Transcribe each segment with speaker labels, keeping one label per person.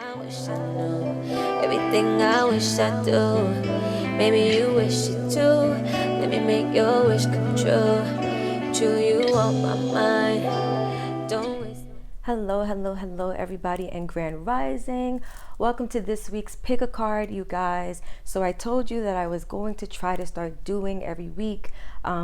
Speaker 1: I wish I knew everything I wish I do. Maybe you wish it too. Let me make your wish come true. True, you on my mind. Don't waste. Hello, hello, hello, everybody, and Grand Rising. Welcome to this week's Pick a Card, you guys. So I told you that I was going to try to start doing every week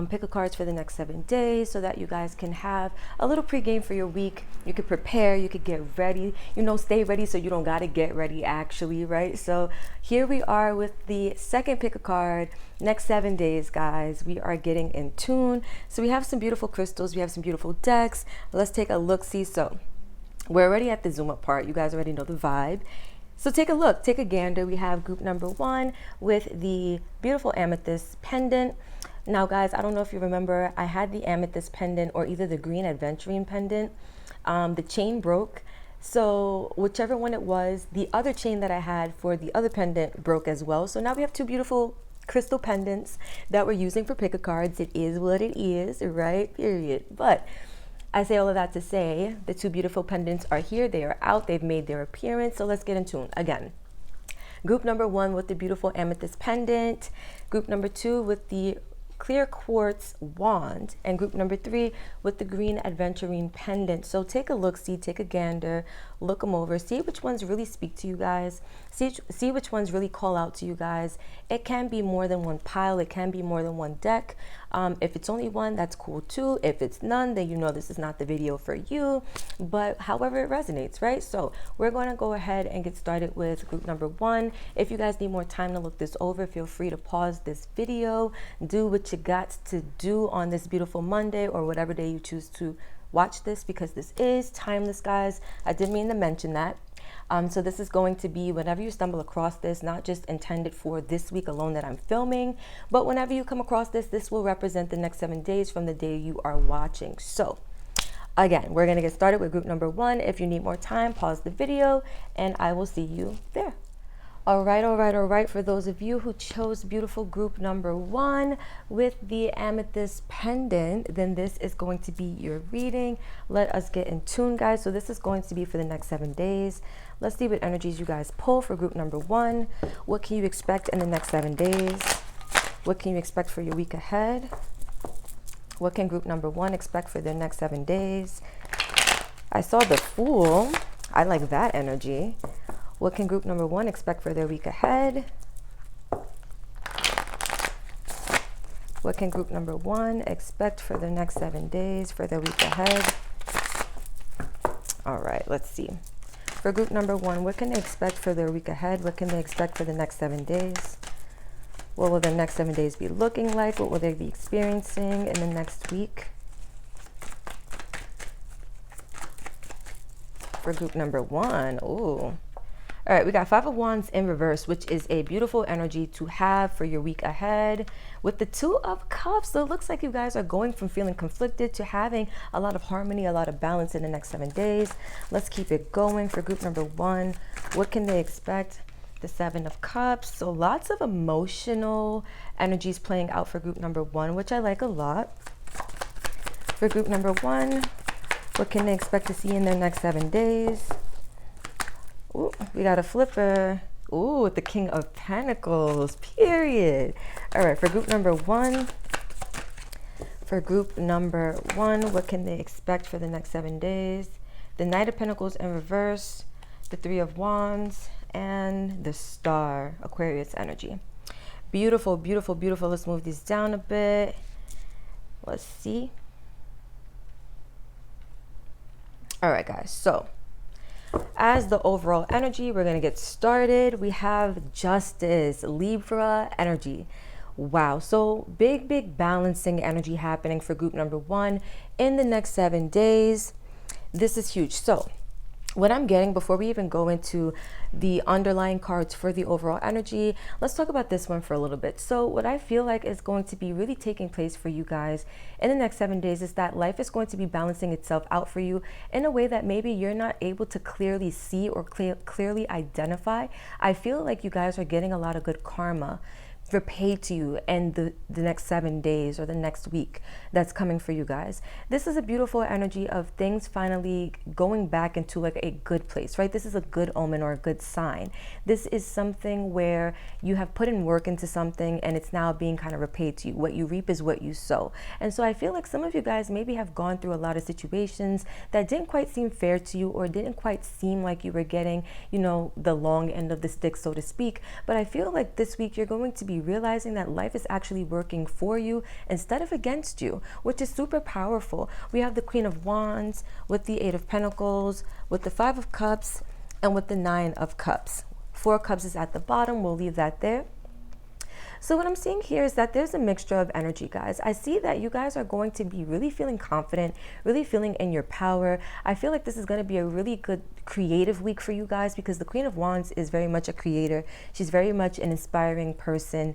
Speaker 1: pick a cards for the next 7 days so that you guys can have a little pregame for your week. You could prepare, you could get ready, stay ready so you don't got to get ready actually, right? So here we are with the second pick a card. Next 7 days, guys, we are getting in tune. So we have some beautiful crystals, we have some beautiful decks. Let's take a look-see. So we're already at the zoom up part. You guys already know the vibe. So take a look, take a gander. We have group number 1 with the beautiful amethyst pendant. Now, guys, I don't know if you remember, I had the amethyst pendant or either the green aventurine pendant. The chain broke. So whichever one it was, the other chain that I had for the other pendant broke as well. So now we have two beautiful crystal pendants that we're using for pick a cards. It is what it is, right? Period. But I say all of that to say the two beautiful pendants are here. They are out. They've made their appearance. So let's get in tune again. Group number 1 with the beautiful amethyst pendant. Group number 2 with the clear quartz wand, and group number 3 with the green aventurine pendant. So take a look, see, take a gander, look them over, see which ones really speak to you guys, see which ones really call out to you guys. It can be more than one pile, it can be more than one deck. If it's only one, that's cool too. If it's none, then you know this is not the video for you, but however it resonates, right? So we're going to go ahead and get started with group number 1. If you guys need more time to look this over, feel free to pause this video, do what you got to do on this beautiful Monday or whatever day you choose to watch this, because this is timeless, guys. I did mean to mention that. So this is going to be whenever you stumble across this, not just intended for this week alone that I'm filming, but whenever you come across this, this will represent the next 7 days from the day you are watching. So again, we're going to get started with group number 1. If you need more time, pause the video and I will see you there. All right. For those of you who chose beautiful group number 1 with the amethyst pendant, then this is going to be your reading. Let us get in tune, guys. So this is going to be for the next 7 days. Let's see what energies you guys pull for group number 1. What can you expect in the next 7 days? What can you expect for your week ahead? What can group number 1 expect for their next 7 days? I saw the Fool. I like that energy. What can group number 1 expect for their week ahead? What can group number 1 expect for the next 7 days for their week ahead? All right, let's see. For group number 1, what can they expect for their week ahead? What can they expect for the next 7 days? What will the next 7 days be looking like? What will they be experiencing in the next week? For group number 1, ooh. All right, we got 5 of Wands in reverse, which is a beautiful energy to have for your week ahead. With the 2 of Cups, so it looks like you guys are going from feeling conflicted to having a lot of harmony, a lot of balance in the next 7 days. Let's keep it going for group number 1. What can they expect? The 7 of Cups. So lots of emotional energies playing out for group number 1, which I like a lot. For group number 1, what can they expect to see in their next 7 days? Ooh, we got a flipper. Ooh, with the King of Pentacles, period. All right, for group number 1. For group number 1, what can they expect for the next 7 days? The Knight of Pentacles in reverse, the 3 of Wands, and the Star, Aquarius energy. Beautiful, beautiful, beautiful. Let's move these down a bit. Let's see. All right, guys, so as the overall energy, we're going to get started. We have Justice, Libra energy. Wow. So big balancing energy happening for group number 1 in the next 7 days. This is huge. So what I'm getting before we even go into the underlying cards for the overall energy, let's talk about this one for a little bit. So what I feel like is going to be really taking place for you guys in the next 7 days is that life is going to be balancing itself out for you in a way that maybe you're not able to clearly see or clearly identify. I feel like you guys are getting a lot of good karma
Speaker 2: repay to you in the next 7 days or the next week that's coming for you guys. This is a beautiful energy of things finally going back into like a good place, right? This is a good omen or a good sign. This is something where you have put in work into something and it's now being kind of repaid to you. What you reap is what you sow. And so I feel like some of you guys maybe have gone through a lot of situations that didn't quite seem fair to you, or didn't quite seem like you were getting, you know, the long end of the stick, so to speak. But I feel like this week you're going to be realizing that life is actually working for you instead of against you, which is super powerful. We have the Queen of Wands with the Eight of Pentacles, with the Five of Cups, and with the Nine of Cups. Four of Cups is at the bottom. We'll leave that there. So what I'm seeing here is that there's a mixture of energy, guys. I see that you guys are going to be really feeling confident, really feeling in your power. I feel like this is going to be a really good creative week for you guys, because the Queen of Wands is very much a creator. She's very much an inspiring person.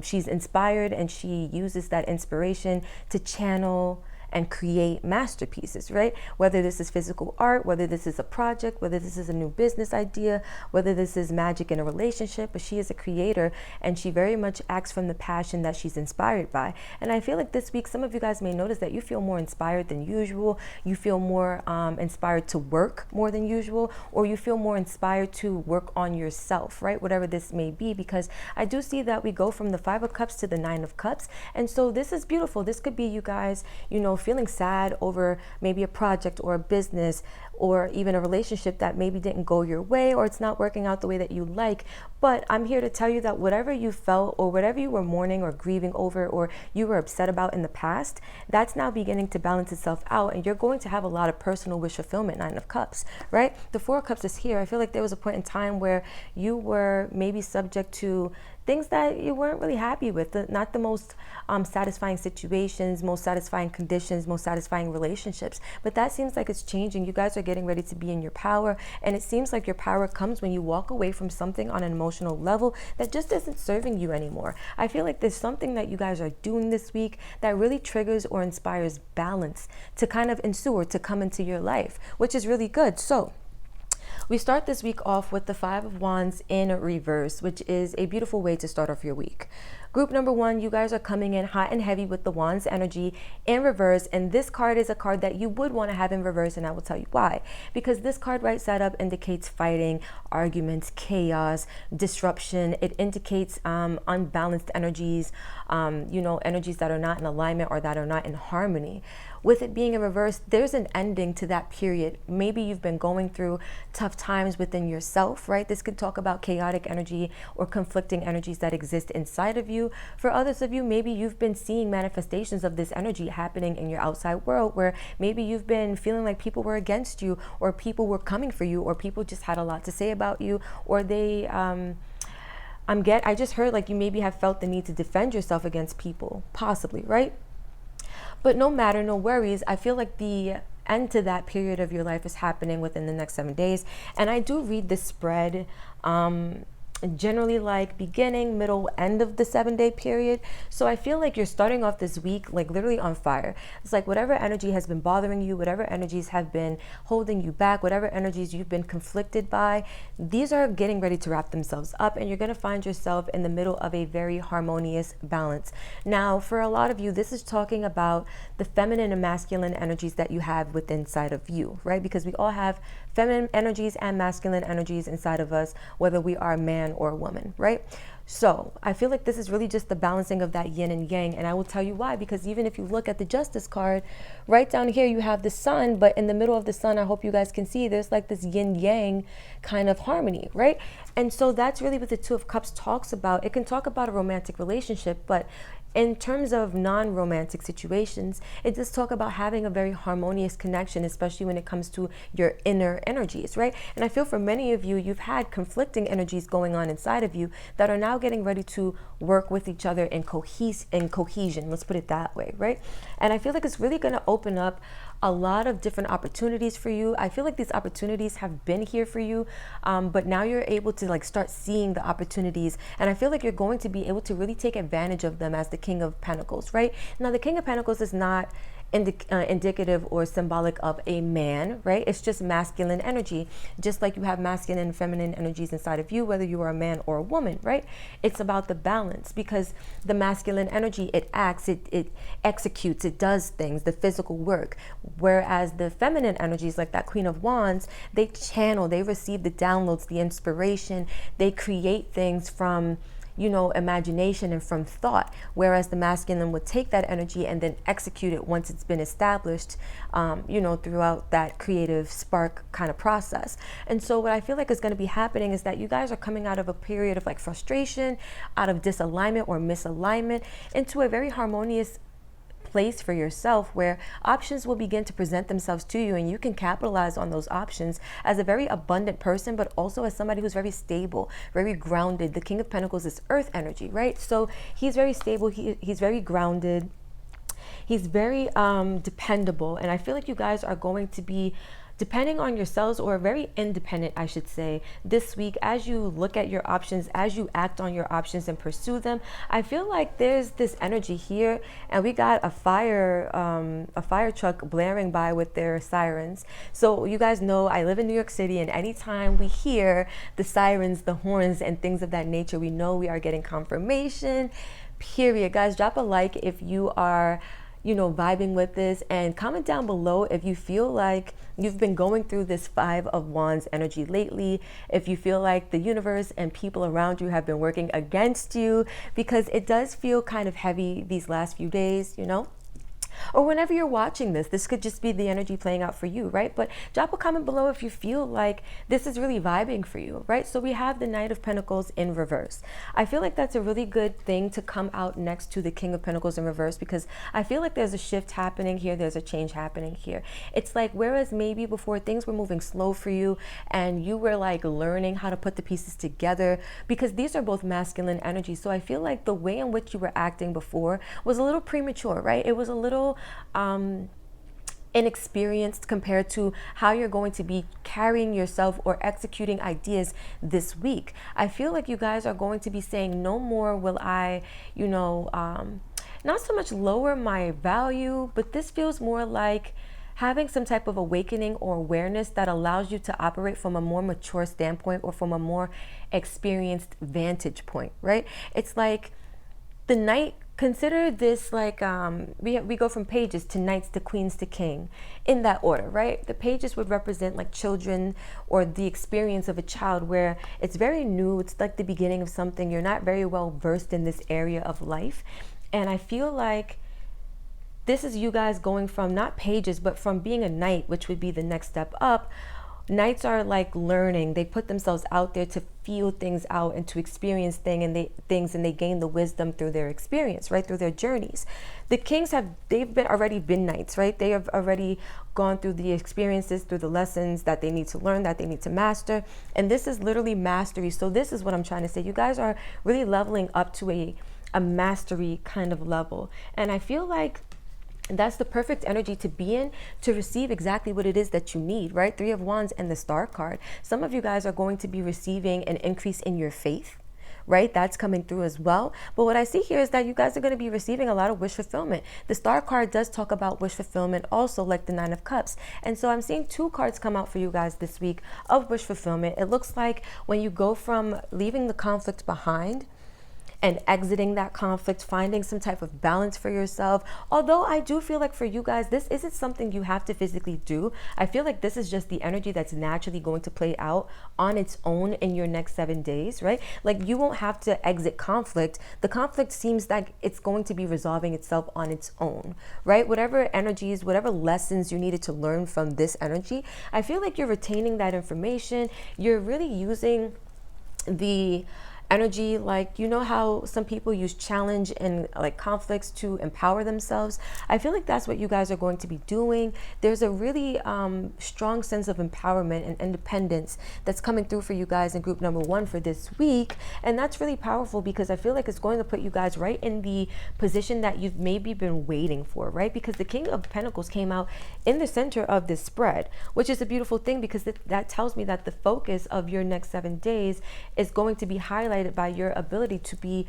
Speaker 2: She's inspired, and she uses that inspiration to channel and create masterpieces, right? Whether this is physical art, whether this is a project, whether this is a new business idea, whether this is magic in a relationship, but she is a creator, and she very much acts from the passion that she's inspired by. And I feel like this week, some of you guys may notice that you feel more inspired than usual. You feel more inspired to work more than usual, or you feel more inspired to work on yourself, right? Whatever this may be, because I do see that we go from the Five of Cups to the Nine of Cups. And so this is beautiful. This could be you guys, you know, feeling sad over maybe a project or a business or even a relationship that maybe didn't go your way, or it's not working out the way that you like. But I'm here to tell you that whatever you felt, or whatever you were mourning or grieving over, or you were upset about in the past, that's now beginning to balance itself out, and you're going to have a lot of personal wish fulfillment. Nine of Cups, right? The Four of Cups is here. I feel like there was a point in time where you were maybe subject to things that you weren't really happy with, not the most satisfying situations, most satisfying conditions, most satisfying relationships. But that seems like it's changing. You guys are getting ready to be in your power, and it seems like your power comes when you walk away from something on an emotional level that just isn't serving you anymore. I feel like there's something that you guys are doing this week that really triggers or inspires balance to kind of ensue or to come into your life, which is really good. So we start this week off with the Five of Wands in reverse, which is a beautiful way to start off your week. Group number one, you guys are coming in hot and heavy with the Wands energy in reverse. And this card is a card that you would want to have in reverse. And I will tell you why. Because this card right side up indicates fighting, arguments, chaos, disruption. It indicates unbalanced energies, energies that are not in alignment or that are not in harmony. With it being in reverse, there's an ending to that period. Maybe you've been going through tough times within yourself, right? This could talk about chaotic energy or conflicting energies that exist inside of you. For others of you, maybe you've been seeing manifestations of this energy happening in your outside world, where maybe you've been feeling like people were against you, or people were coming for you, or people just had a lot to say about you, or they I just heard like you maybe have felt the need to defend yourself against people, possibly, right? But no matter, no worries. I feel like the end to that period of your life is happening within the next 7 days. And I do read this spread generally like beginning, middle, end of the 7-day period. So I feel like you're starting off this week like literally on fire. It's like whatever energy has been bothering you, whatever energies have been holding you back, whatever energies you've been conflicted by, these are getting ready to wrap themselves up, and you're going to find yourself in the middle of a very harmonious balance. Now, for a lot of you, this is talking about the feminine and masculine energies that you have within inside of you, right? Because we all have feminine energies and masculine energies inside of us, whether we are a man or a woman, right? So I feel like this is really just the balancing of that yin and yang. And I will tell you why, because even if you look at the Justice card, right down here, you have the sun, but in the middle of the sun, I hope you guys can see, there's like this yin yang kind of harmony, right? And so that's really what the Two of Cups talks about. It can talk about a romantic relationship, but in terms of non-romantic situations, it does talk about having a very harmonious connection, especially when it comes to your inner energies, right? And I feel for many of you, you've had conflicting energies going on inside of you that are now getting ready to work with each other in cohesion, let's put it that way, right? And I feel like it's really going to open up a lot of different opportunities for you. I feel like these opportunities have been here for you, but now you're able to like start seeing the opportunities, and I feel like you're going to be able to really take advantage of them as the King of Pentacles, right? Now, the King of Pentacles is not indicative or symbolic of a man, right? It's just masculine energy, just like you have masculine and feminine energies inside of you, whether you are a man or a woman, right? It's about the balance, because the masculine energy, it acts, it executes, it does things, the physical work, whereas the feminine energies, like that Queen of Wands, they channel, they receive the downloads, the inspiration, they create things from, you know, imagination and from thought, whereas the masculine would take that energy and then execute it once it's been established, you know, throughout that creative spark kind of process. And so what I feel like is going to be happening is that you guys are coming out of a period of like frustration, out of disalignment or misalignment, into a very harmonious place for yourself, where options will begin to present themselves to you, and you can capitalize on those options as a very abundant person, but also as somebody who's very stable, very grounded. The King of Pentacles is earth energy, right? So he's very stable, he's very grounded, he's very dependable, and I feel like you guys are going to be depending on yourselves, or very independent, I should say, this week as you look at your options, as you act on your options and pursue them. I feel like there's this energy here, and we got a fire truck blaring by with their sirens. So you guys know I live in New York City, and anytime we hear the sirens, the horns, and things of that nature, we know we are getting confirmation, period. Guys, drop a like if you are, you know, vibing with this, and comment down below if you feel like you've been going through this Five of Wands energy lately, if you feel like the universe and people around you have been working against you, because it does feel kind of heavy these last few days, you know. Or whenever you're watching this could just be the energy playing out for you, right? But drop a comment below if you feel like this is really vibing for you, right? So we have the Knight of Pentacles in reverse. I feel like that's a really good thing to come out next to the King of Pentacles in reverse, because I feel like there's a shift happening here, there's a change happening here. It's like, whereas maybe before things were moving slow for you and you were like learning how to put the pieces together, because these are both masculine energies. So I feel like the way in which you were acting before was a little premature, right? It was a little inexperienced compared to how you're going to be carrying yourself or executing ideas this week. I feel like you guys are going to be saying, no more will I, you know, not so much lower my value, but this feels more like having some type of awakening or awareness that allows you to operate from a more mature standpoint or from a more experienced vantage point, right? It's like the Knight. Consider this like we go from pages to knights to queens to king, in that order, right? The pages would represent like children, or the experience of a child, where it's very new, it's like the beginning of something, you're not very well versed in this area of life. And I feel like this is you guys going from not pages, but from being a knight, which would be the next step up. Knights are like learning. They put themselves out there to feel things out and to experience things, and they gain the wisdom through their experience, right? Through their journeys. The kings they've already been knights, right? They have already gone through the experiences, through the lessons that they need to learn, that they need to master. And this is literally mastery. So this is what I'm trying to say. You guys are really leveling up to a mastery kind of level. And I feel like that's the perfect energy to be in, to receive exactly what it is that you need, right? Three of Wands and the Star card. Some of you guys are going to be receiving an increase in your faith, right? That's coming through as well. But what I see here is that you guys are going to be receiving a lot of wish fulfillment. The Star card does talk about wish fulfillment also, like the Nine of Cups. And so I'm seeing two cards come out for you guys this week of wish fulfillment. It looks like when you go from leaving the conflict behind and exiting that conflict, finding some type of balance for yourself. Although I do feel like for you guys, this isn't something you have to physically do. I feel like this is just the energy that's naturally going to play out on its own in your next 7 days, right? Like, you won't have to exit conflict. The conflict seems like it's going to be resolving itself on its own, right? Whatever energies, whatever lessons you needed to learn from this energy, I feel like you're retaining that information. You're really using the energy, like, you know how some people use challenge and like conflicts to empower themselves. I feel like that's what you guys are going to be doing. There's a really strong sense of empowerment and independence that's coming through for you guys in group number 1 for this week, and that's really powerful, because I feel like it's going to put you guys right in the position that you've maybe been waiting for, right? Because the King of Pentacles came out in the center of this spread, which is a beautiful thing, because that tells me that the focus of your next 7 days is going to be highlighted by your ability to be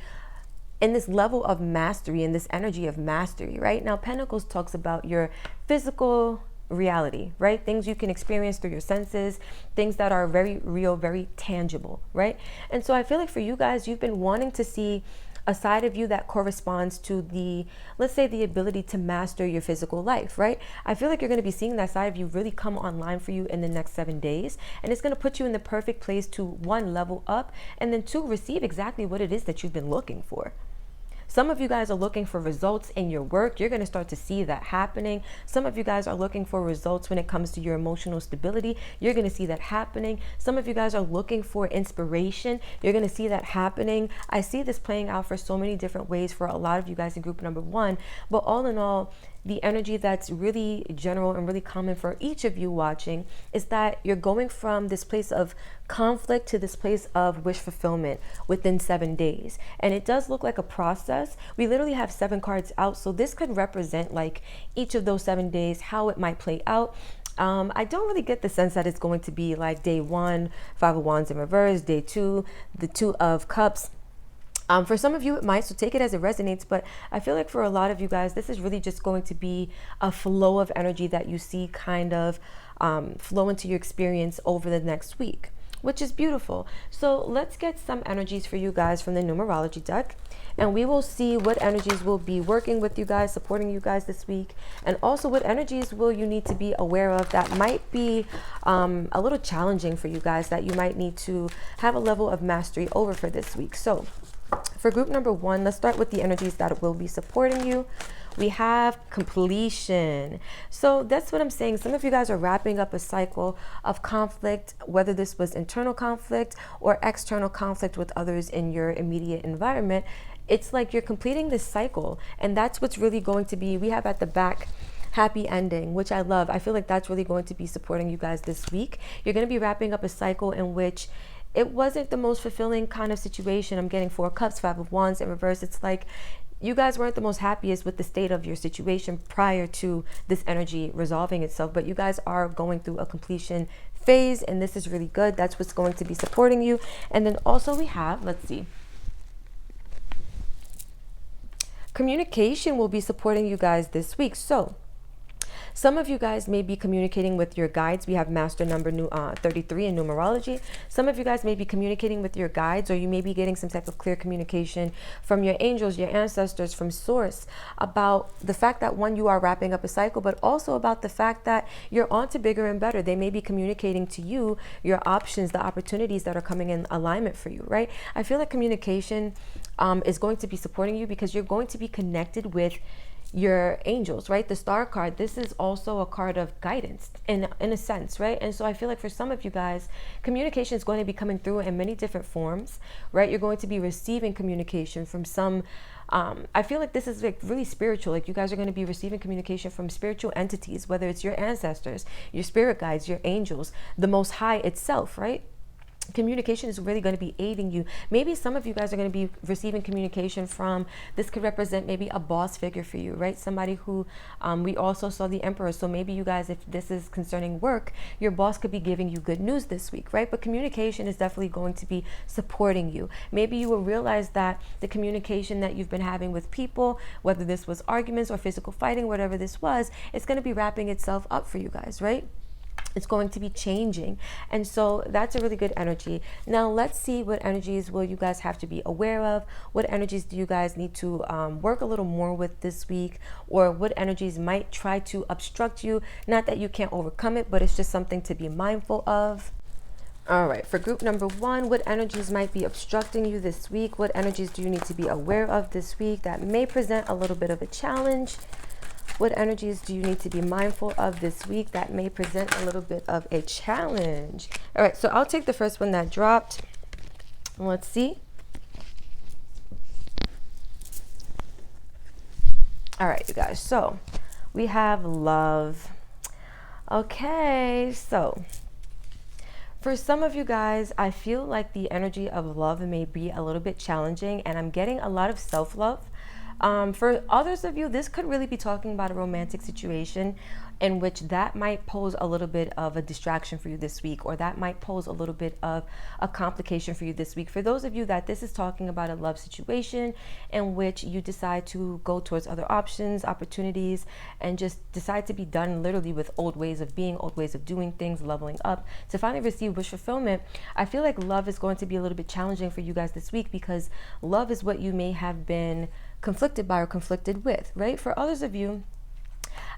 Speaker 2: in this level of mastery, in this energy of mastery, right? Now, Pentacles talks about your physical reality, right? Things you can experience through your senses, things that are very real, very tangible, right? And so I feel like for you guys, you've been wanting to see a side of you that corresponds to the, let's say, the ability to master your physical life, right? I feel like you're going to be seeing that side of you really come online for you in the next 7 days. And it's going to put you in the perfect place to, one, level up, and then two, receive exactly what it is that you've been looking for. Some of you guys are looking for results in your work. You're going to start to see that happening. Some of you guys are looking for results when it comes to your emotional stability. You're going to see that happening. Some of you guys are looking for inspiration. You're going to see that happening. I see this playing out for so many different ways for a lot of you guys in group number 1. But all in all, the energy that's really general and really common for each of you watching is that you're going from this place of conflict to this place of wish fulfillment within 7 days. And it does look like a process. We literally have 7 cards out. So this could represent like each of those 7 days, how it might play out. I don't really get the sense that it's going to be like day 1, 5 of Wands in reverse, day 2, the 2 of Cups. For some of you it might, so take it as it resonates, but I feel like for a lot of you guys, this is really just going to be a flow of energy that you see kind of flow into your experience over the next week, which is beautiful. So let's get some energies for you guys from the numerology deck, and we will see what energies will be working with you guys, supporting you guys this week, and also what energies will you need to be aware of that might be a little challenging for you guys, that you might need to have a level of mastery over for this week. So for group number 1, let's start with the energies that will be supporting you. We have completion. So that's what I'm saying. Some of you guys are wrapping up a cycle of conflict, whether this was internal conflict or external conflict with others in your immediate environment. It's like you're completing this cycle, and that's what's really going to be, we have at the back, happy ending, which I love. I feel like that's really going to be supporting you guys this week. You're going to be wrapping up a cycle in which it wasn't the most fulfilling kind of situation. I'm getting 4 cups, 5 of Wands in reverse. It's like you guys weren't the most happiest with the state of your situation prior to this energy resolving itself, but you guys are going through a completion phase, and this is really good. That's what's going to be supporting you. And then also we have, let's see, communication will be supporting you guys this week. So some of you guys may be communicating with your guides. We have master number 33 in numerology. Some of you guys may be communicating with your guides, or you may be getting some type of clear communication from your angels, your ancestors, from source, about the fact that, one, you are wrapping up a cycle, but also about the fact that you're on to bigger and better. They may be communicating to you your options, the opportunities that are coming in alignment for you, right? I feel like communication is going to be supporting you because you're going to be connected with your angels, right? The star card, this is also a card of guidance in a sense, right? And so I feel like for some of you guys, communication is going to be coming through in many different forms, right? You're going to be receiving communication from some, I feel like this is like really spiritual. Like you guys are going to be receiving communication from spiritual entities, whether it's your ancestors, your spirit guides, your angels, the Most High itself, right? Communication is really going to be aiding you. Maybe some of you guys are going to be receiving communication from, this could represent maybe a boss figure for you, right? Somebody who, we also saw the Emperor. So maybe you guys, if this is concerning work, your boss could be giving you good news this week, right? But communication is definitely going to be supporting you. Maybe you will realize that the communication that you've been having with people, whether this was arguments or physical fighting, whatever this was, it's going to be wrapping itself up for you guys, right? It's going to be changing. And so that's a really good energy. Now let's see what energies will you guys have to be aware of. What energies do you guys need to work a little more with this week, or what energies might try to obstruct you? Not that you can't overcome it, but it's just something to be mindful of. All right, for group number 1, what energies might be obstructing you this week? What energies do you need to be aware of this week that may present a little bit of a challenge? What energies do you need to be mindful of this week that may present a little bit of a challenge? All right, so I'll take the first one that dropped. Let's see. All right, you guys, so we have love. Okay, so for some of you guys, I feel like the energy of love may be a little bit challenging, and I'm getting a lot of self-love. For others of you, this could really be talking about a romantic situation in which that might pose a little bit of a distraction for you this week, or that might pose a little bit of a complication for you this week. For those of you that this is talking about a love situation in which you decide to go towards other options, opportunities, and just decide to be done literally with old ways of being, old ways of doing things, leveling up to finally receive wish fulfillment, I feel like love is going to be a little bit challenging for you guys this week, because love is what you may have been conflicted by or conflicted with, right? For others of you,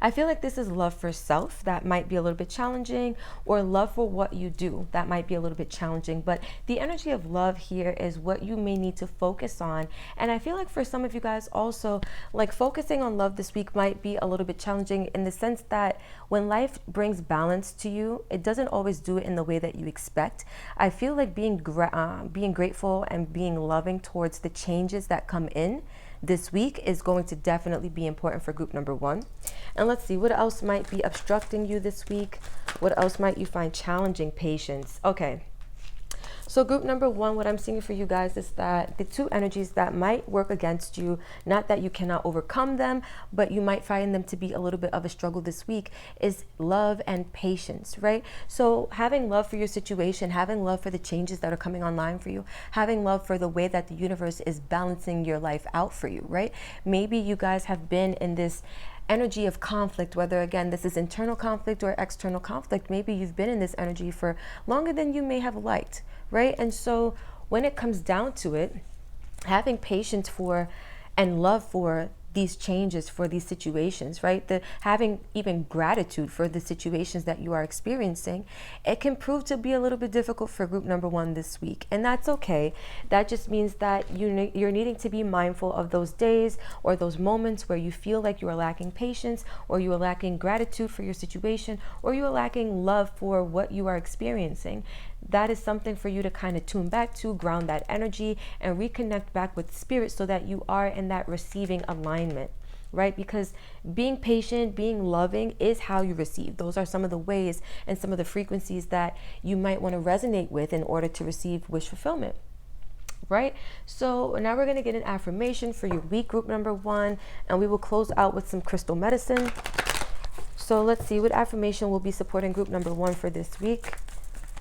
Speaker 2: I feel like this is love for self that might be a little bit challenging, or love for what you do that might be a little bit challenging. But the energy of love here is what you may need to focus on. And I feel like for some of you guys also, like focusing on love this week might be a little bit challenging, in the sense that when life brings balance to you, it doesn't always do it in the way that you expect. I feel like being grateful and being loving towards the changes that come in this week is going to definitely be important for group number one. And let's see, what else might be obstructing you this week? What else might you find challenging? Patience. Okay. So group number one, what I'm seeing for you guys is that the two energies that might work against you, not that you cannot overcome them, but you might find them to be a little bit of a struggle this week, is love and patience, right? So having love for your situation, having love for the changes that are coming online for you, having love for the way that the universe is balancing your life out for you, right? Maybe you guys have been in this energy of conflict, whether again this is internal conflict or external conflict. Maybe you've been in this energy for longer than you may have liked, right? And so when it comes down to it, having patience for and love for these changes, for these situations, right? Having even gratitude for the situations that you are experiencing, it can prove to be a little bit difficult for group number one this week. And that's okay. That just means that you're needing to be mindful of those days or those moments where you feel like you are lacking patience, or you are lacking gratitude for your situation, or you are lacking love for what you are experiencing. That is something for you to kind of tune back to, ground that energy, and reconnect back with spirit, so that you are in that receiving alignment, right? Because being patient, being loving is how you receive. Those are some of the ways and some of the frequencies that you might want to resonate with in order to receive wish fulfillment, right? So now we're going to get an affirmation for your week, group number one, and we will close out with some crystal medicine. So let's see what affirmation will be supporting group number one for this week.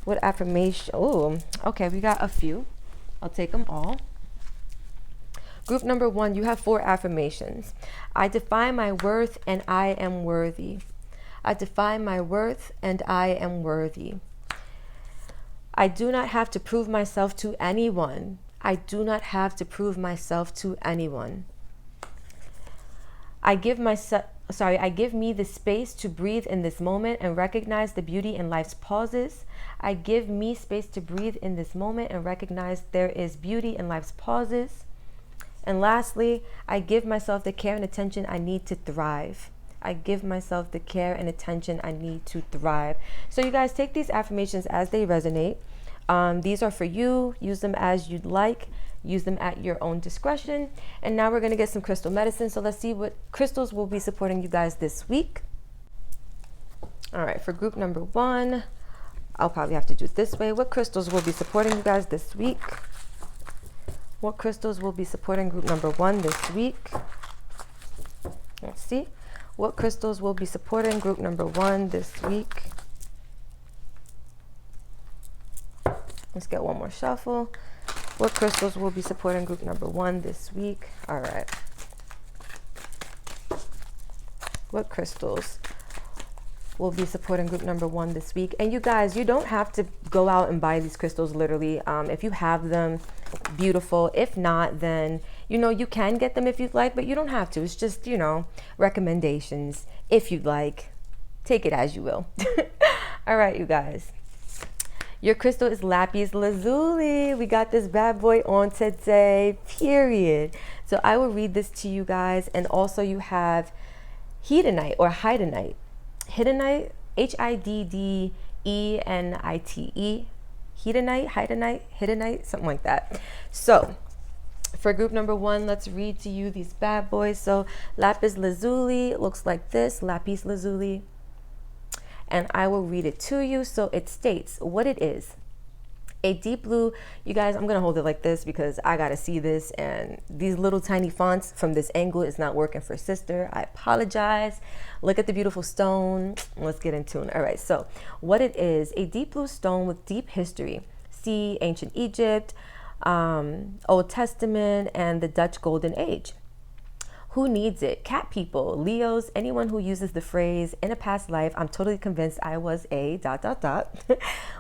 Speaker 2: What affirmation? Oh, okay, we got a few. I'll take them all. Group number one, you have 4 affirmations. I define my worth and I am worthy. I define my worth and I am worthy. I do not have to prove myself to anyone. I do not have to prove myself to anyone. I give me the space to breathe in this moment and recognize the beauty in life's pauses. I give me space to breathe in this moment and recognize there is beauty in life's pauses. And lastly, I give myself the care and attention I need to thrive. I give myself the care and attention I need to thrive. So you guys take these affirmations as they resonate. These are for you. Use them as you'd like. Use them at your own discretion. And now we're going to get some crystal medicine. So let's see what crystals will be supporting you guys this week. All right, for group number one, I'll probably have to do it this way. What crystals will be supporting you guys this week? What crystals will be supporting group number one this week? Let's see. What crystals will be supporting group number one this week? Let's get one more shuffle. What crystals will be supporting group number one this week? All right. What crystals will be supporting group number one this week? And you guys, you don't have to go out and buy these crystals literally. If you have them, beautiful. If not, then, you can get them if you'd like, but you don't have to. It's just, recommendations. If you'd like, take it as you will. All right, you guys. Your crystal is lapis lazuli. We got this bad boy on today, period. So I will read this to you guys. And also you have hedonite or hydonite. Hedonite, Hiddenite. Hedonite, something like that. So for group number one, let's read to you these bad boys. So lapis lazuli looks like this, lapis lazuli. And I will read it to you. So it states what it is. A deep blue, you guys, I'm gonna hold it like this because I gotta see this, and these little tiny fonts from this angle is not working for sister. I apologize. Look at the beautiful stone. Let's get into it. All right, so what it is, a deep blue stone with deep history. See ancient Egypt, Old Testament, and the Dutch Golden Age. Who needs it? Cat people, Leos, anyone who uses the phrase in a past life, I'm totally convinced I was a ...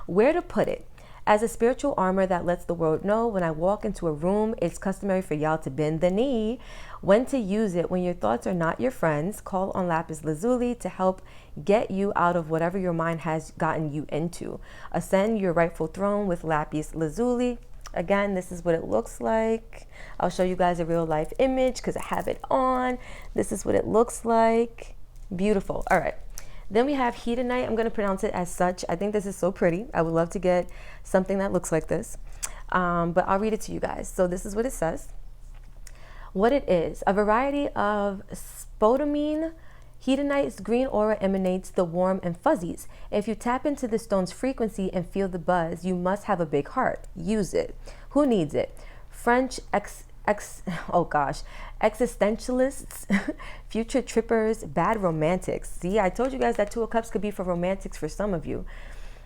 Speaker 2: Where to put it? As a spiritual armor that lets the world know when I walk into a room, it's customary for y'all to bend the knee. When to use it? When your thoughts are not your friends, call on lapis lazuli to help get you out of whatever your mind has gotten you into. Ascend your rightful throne with lapis lazuli. Again, this is what it looks like. I'll show you guys a real life image because I have it on. This is what it looks like. Beautiful. All right. Then we have hedonite. I'm going to pronounce it as such. I think this is so pretty. I would love to get something that looks like this. But I'll read it to you guys. So this is what it says. What it is, a variety of spodumene. Hedonite's green aura emanates the warm and fuzzies. If you tap into the stone's frequency and feel the buzz, you must have a big heart. Use it. Who needs it? French existentialists, future trippers, bad romantics. See, I told you guys that Two of Cups could be for romantics for some of you.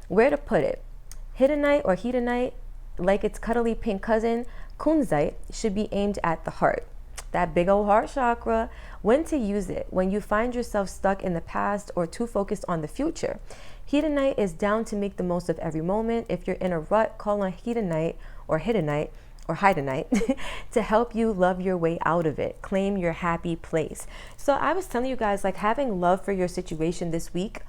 Speaker 2: Where to put it? Hedonite or hedonite, like its cuddly pink cousin, kunzite, should be aimed at the heart. That big old heart chakra. When to use it? When you find yourself stuck in the past or too focused on the future. Hedonite is down to make the most of every moment. If you're in a rut, call on hedonite or hidonite to help you love your way out of it. Claim your happy place. So I was telling you guys, like, having love for your situation this week,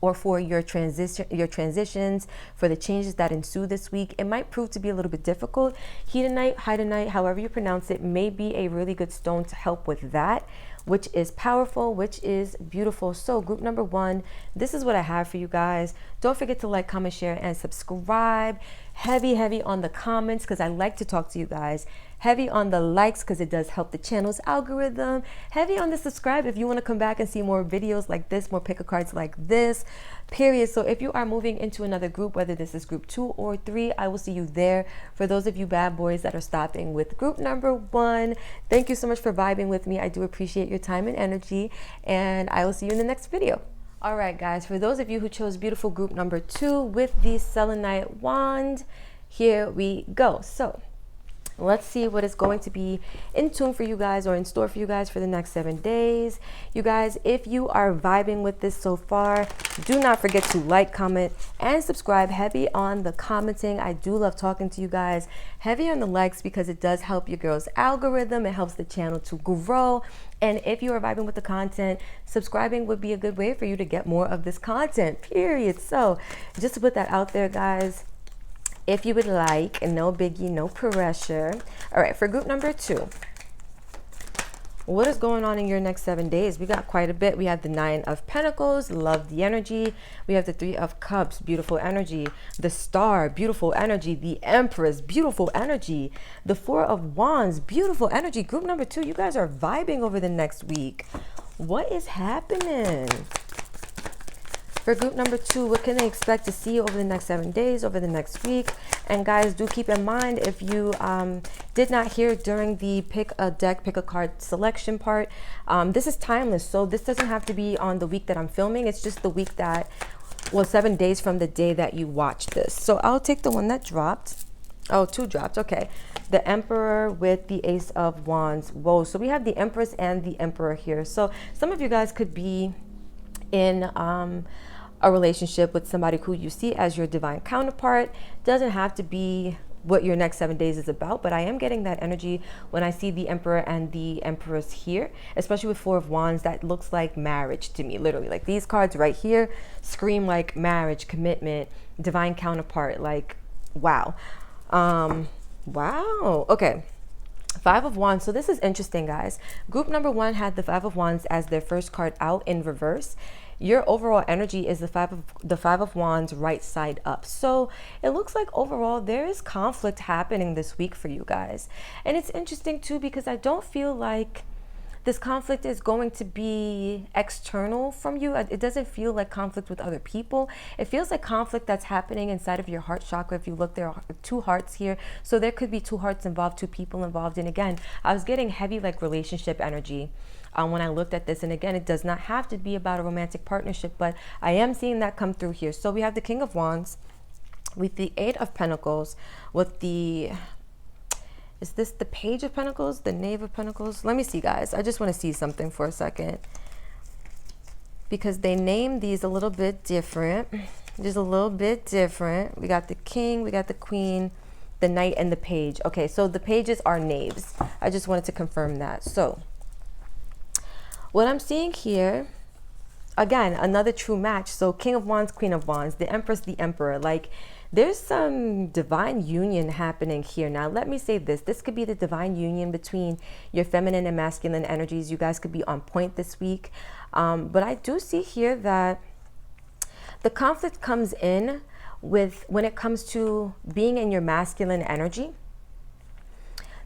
Speaker 2: or for your transitions, for the changes that ensue this week, it might prove to be a little bit difficult. Hedonite, however you pronounce it, may be a really good stone to help with that, which is powerful, which is beautiful. So group number 1, this is what I have for you guys. Don't forget to like, comment, share, and subscribe. Heavy on the comments because I like to talk to you guys. Heavy on the likes because it does help the channel's algorithm. Heavy on the subscribe if you want to come back and see more videos like this, more pick a cards like this, period. So if you are moving into another group, whether this is group 2 or 3, I will see you there. For those of you bad boys that are stopping with group number 1, thank you so much for vibing with me. I do appreciate your time and energy, and I will see you in the next video. All right, guys, for those of you who chose beautiful group number 2 with the selenite wand, here we go. So let's see what is going to be in tune for you guys, or in store for you guys, for the next 7 days. You guys, if you are vibing with this so far, do not forget to like, comment, and subscribe. Heavy on the commenting. I do love talking to you guys. Heavy on the likes because it does help your girl's algorithm. It helps the channel to grow. And if you are vibing with the content, subscribing would be a good way for you to get more of this content, period. So just to put that out there, guys, if you would like, and no biggie, no pressure. All right, for group number 2, what is going on in your next 7 days? We got quite a bit. We have the 9 of Pentacles, love the energy. We have the 3 of Cups, beautiful energy. The Star, beautiful energy. The Empress, beautiful energy. The 4 of Wands, beautiful energy. Group number 2, you guys are vibing over the next week. What is happening? For group number 2, what can they expect to see over the next 7 days, over the next week? And guys, do keep in mind, if you did not hear during the pick a deck, pick a card selection part, this is timeless. So this doesn't have to be on the week that I'm filming. It's just the week that, well, 7 days from the day that you watch this. So I'll take the one that dropped. Oh, 2 dropped. Okay. The Emperor with the Ace of Wands. Whoa. So we have the Empress and the Emperor here. So some of you guys could be in a relationship with somebody who you see as your divine counterpart. Doesn't have to be what your next 7 days is about, but I am getting that energy when I see the Emperor and the Empress here, especially with 4 of Wands. That looks like marriage to me, literally. Like, these cards right here scream like marriage, commitment, divine counterpart. Like, wow. Wow. Okay. 5 of Wands. So this is interesting, guys. Group number 1 had the 5 of Wands as their first card out in reverse. Your overall energy is the 5 of Wands right side up. So it looks like overall there is conflict happening this week for you guys. And it's interesting too, because I don't feel like this conflict is going to be external from you. It doesn't feel like conflict with other people. It feels like conflict that's happening inside of your heart chakra. If you look, there are two hearts here. So there could be two hearts involved, two people involved. And again, I was getting heavy like relationship energy when I looked at this. And again, it does not have to be about a romantic partnership, but I am seeing that come through here. So we have the King of Wands with the Eight of Pentacles, with the, is this the Page of Pentacles, the Knave of Pentacles? Let me see, guys. I just want to see something for a second, because they name these a little bit different. Just a little bit different. We got the King, we got the Queen, the Knight, and the Page. Okay, so the pages are knaves. I just wanted to confirm that. So what I'm seeing here, again, another true match. So King of Wands, Queen of Wands, the Empress, the Emperor. Like, there's some divine union happening here. Now, let me say this. This could be the divine union between your feminine and masculine energies. You guys could be on point this week. But I do see here that the conflict comes in with when it comes to being in your masculine energy.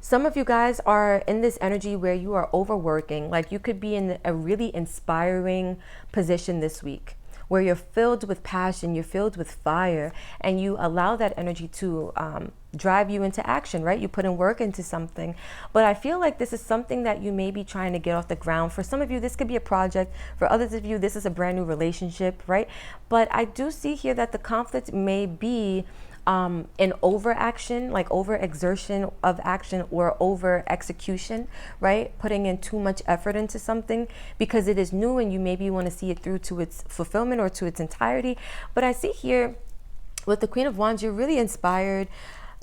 Speaker 2: Some of you guys are in this energy where you are overworking. Like, you could be in a really inspiring position this week, where you're filled with passion, you're filled with fire, and you allow that energy to drive you into action, right? You put in work into something. But I feel like this is something that you may be trying to get off the ground. For some of you, this could be a project. For others of you, this is a brand new relationship, right? But I do see here that the conflict may be an overaction, like over exertion of action, or over execution, right? Putting in too much effort into something because it is new and you maybe want to see it through to its fulfillment or to its entirety. But I see here with the Queen of Wands, you're really inspired.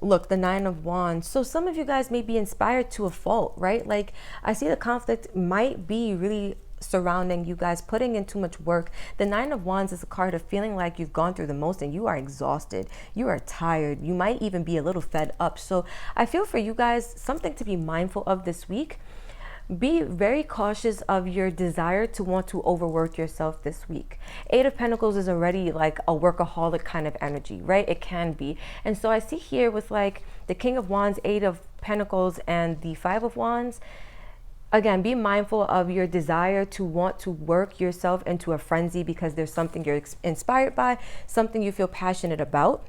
Speaker 2: Look, the Nine of Wands. So some of you guys may be inspired to a fault, right? Like, I see the conflict might be really surrounding you guys putting in too much work. The Nine of Wands is a card of feeling like you've gone through the most and you are exhausted. You are tired. You might even be a little fed up. So I feel for you guys, something to be mindful of this week. Be very cautious of your desire to want to overwork yourself this week. Eight of Pentacles is already like a workaholic kind of energy, right? It can be. And so I see here with like the King of Wands, Eight of Pentacles, and the Five of Wands. Again, be mindful of your desire to want to work yourself into a frenzy because there's something you're inspired by, something you feel passionate about.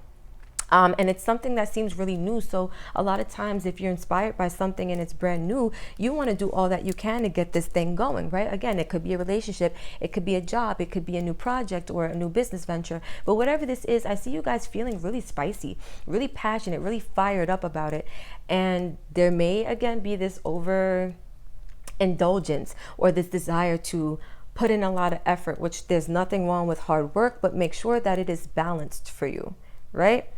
Speaker 2: And it's something that seems really new. So a lot of times if you're inspired by something and it's brand new, you want to do all that you can to get this thing going, right? Again, it could be a relationship, it could be a job, it could be a new project or a new business venture. But whatever this is, I see you guys feeling really spicy, really passionate, really fired up about it. And there may, again, be this indulgence or this desire to put in a lot of effort, which there's nothing wrong with hard work, but make sure that it is balanced for you, right?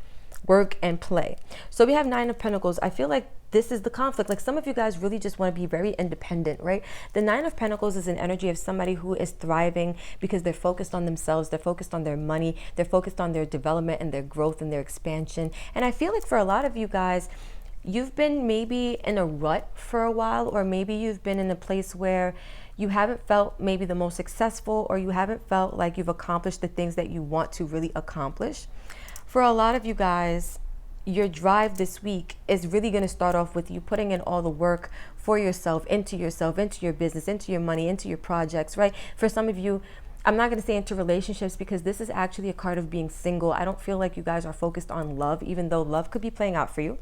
Speaker 2: Work and play. So we have Nine of Pentacles. I feel like this is the conflict. Like, some of you guys really just want to be very independent, right? The Nine of Pentacles is an energy of somebody who is thriving because they're focused on themselves. They're focused on their money. They're focused on their development and their growth and their expansion. And I feel like for a lot of you guys, you've been maybe in a rut for a while, or maybe you've been in a place where you haven't felt maybe the most successful, or you haven't felt like you've accomplished the things that you want to really accomplish. For a lot of you guys, your drive this week is really going to start off with you putting in all the work for yourself, into your business, into your money, into your projects, right? For some of you, I'm not going to say into relationships because this is actually a card of being single. I don't feel like you guys are focused on love, even though love could be playing out for you.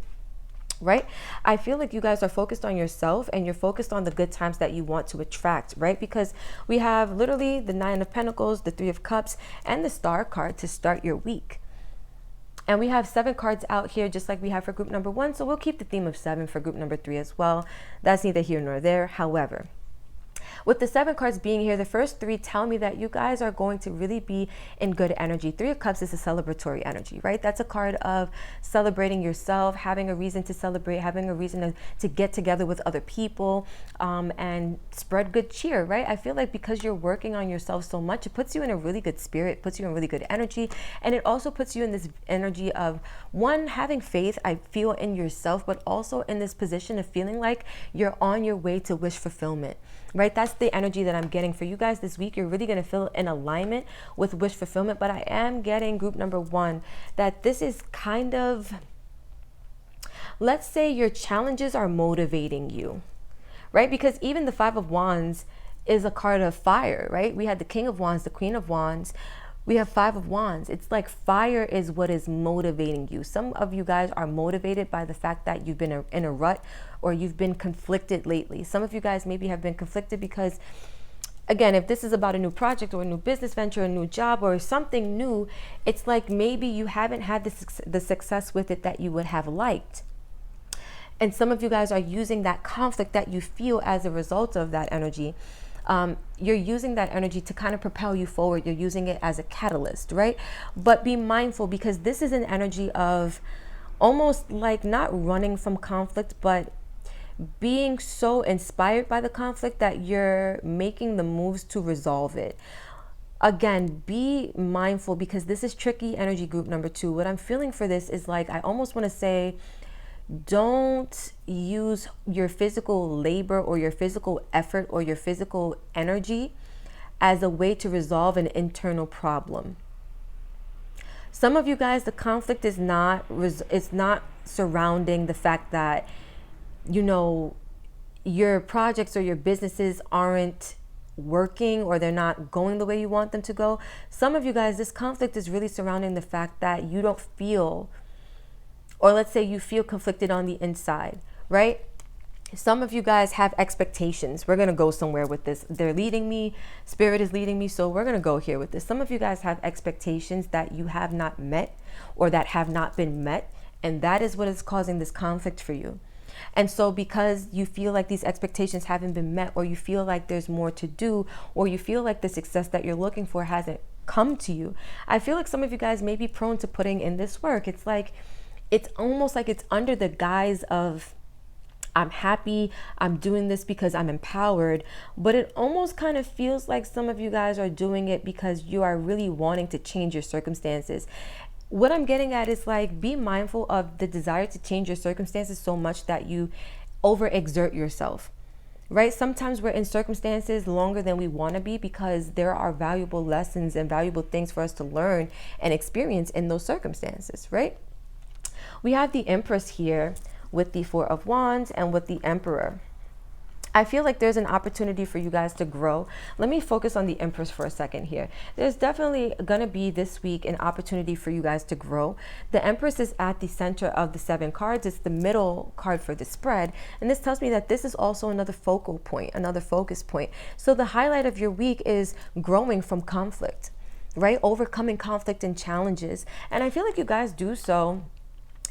Speaker 2: Right? I feel like you guys are focused on yourself and you're focused on the good times that you want to attract, right? Because we have literally the Nine of Pentacles, the Three of Cups, and the Star card to start your week. And we have 7 cards out here, just like we have for group number 1. So we'll keep the theme of 7 for group number 3 as well. That's neither here nor there. However, with the 7 cards being here, the first 3 tell me that you guys are going to really be in good energy. 3 of Cups is a celebratory energy, right? That's a card of celebrating yourself, having a reason to celebrate, having a reason to get together with other people and spread good cheer, right? I feel like because you're working on yourself so much, it puts you in a really good spirit, puts you in really good energy. And it also puts you in this energy of, one, having faith, I feel, in yourself, but also in this position of feeling like you're on your way to wish fulfillment. Right? That's the energy that I'm getting for you guys this week. You're really going to feel in alignment with wish fulfillment. But I am getting group number 1 that this is kind of, let's say your challenges are motivating you. right? Because even the Five of Wands is a card of fire, right? We had the King of Wands, the Queen of Wands. We have Five of Wands. It's like fire is what is motivating you. Some of you guys are motivated by the fact that you've been in a rut or you've been conflicted lately. Some of you guys maybe have been conflicted because, again, if this is about a new project or a new business venture, a new job or something new, it's like maybe you haven't had the success with it that you would have liked. And some of you guys are using that conflict that you feel as a result of that energy. You're using that energy to kind of propel you forward. You're using it as a catalyst, right? But be mindful, because this is an energy of almost like not running from conflict, but being so inspired by the conflict that you're making the moves to resolve it. Again, be mindful, because this is tricky energy, group number 2. What I'm feeling for this is like, I almost want to say, don't use your physical labor or your physical effort or your physical energy as a way to resolve an internal problem. Some of you guys, the conflict is not surrounding the fact that, you know, your projects or your businesses aren't working or they're not going the way you want them to go. Some of you guys, this conflict is really surrounding the fact that you don't feel, or let's say you feel conflicted on the inside, right? Some of you guys have expectations. We're going to go somewhere with this. They're leading me. Spirit is leading me. So we're going to go here with this. Some of you guys have expectations that you have not met or that have not been met. And that is what is causing this conflict for you. And so because you feel like these expectations haven't been met, or you feel like there's more to do, or you feel like the success that you're looking for hasn't come to you, I feel like some of you guys may be prone to putting in this work. It's like, it's almost like it's under the guise of, I'm happy, I'm doing this because I'm empowered, but it almost kind of feels like some of you guys are doing it because you are really wanting to change your circumstances. What I'm getting at is like, be mindful of the desire to change your circumstances so much that you overexert yourself, right? Sometimes we're in circumstances longer than we want to be because there are valuable lessons and valuable things for us to learn and experience in those circumstances, right? We have the Empress here with the Four of Wands and with the Emperor. I feel like there's an opportunity for you guys to grow. Let me focus on the Empress for a second here. There's definitely going to be this week an opportunity for you guys to grow. The Empress is at the center of the 7 cards. It's the middle card for the spread. And this tells me that this is also another focal point, another focus point. So the highlight of your week is growing from conflict, right? Overcoming conflict and challenges. And I feel like you guys do so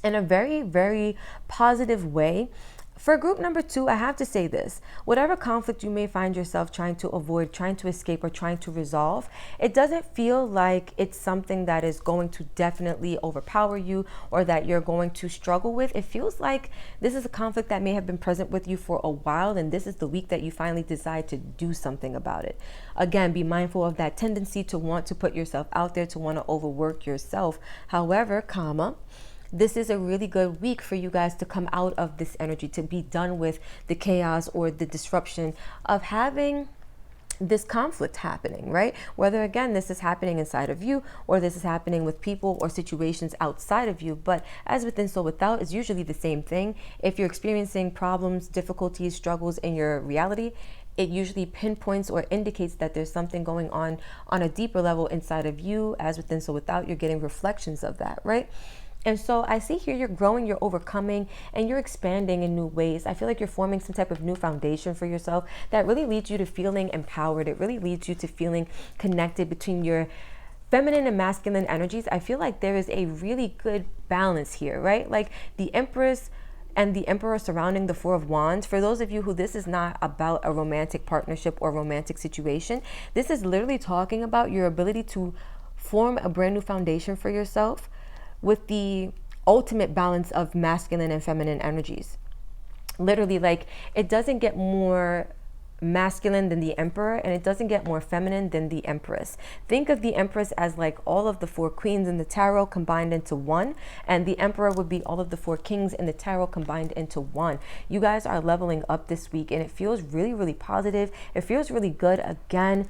Speaker 2: in a very, very positive way. For group number 2, I have to say this. Whatever conflict you may find yourself trying to avoid, trying to escape, or trying to resolve, it doesn't feel like it's something that is going to definitely overpower you or that you're going to struggle with. It feels like this is a conflict that may have been present with you for a while, and this is the week that you finally decide to do something about it. Again, be mindful of that tendency to want to put yourself out there, to want to overwork yourself. However, this is a really good week for you guys to come out of this energy, to be done with the chaos or the disruption of having this conflict happening, right? Whether, again, this is happening inside of you or this is happening with people or situations outside of you. But as within, so without is usually the same thing. If you're experiencing problems, difficulties, struggles in your reality, it usually pinpoints or indicates that there's something going on a deeper level inside of you. As within, so without, you're getting reflections of that, right? And so I see here you're growing, you're overcoming, and you're expanding in new ways. I feel like you're forming some type of new foundation for yourself that really leads you to feeling empowered. It really leads you to feeling connected between your feminine and masculine energies. I feel like there is a really good balance here, right? Like the Empress and the Emperor surrounding the Four of Wands. For those of you who this is not about a romantic partnership or romantic situation, this is literally talking about your ability to form a brand new foundation for yourself with the ultimate balance of masculine and feminine energies. Literally, like, it doesn't get more masculine than the Emperor, and it doesn't get more feminine than the Empress. Think of the Empress as like all of the 4 queens in the tarot combined into one, and the Emperor would be all of the 4 kings in the tarot combined into one. You guys are leveling up this week, and it feels really, really positive. It feels really good. Again,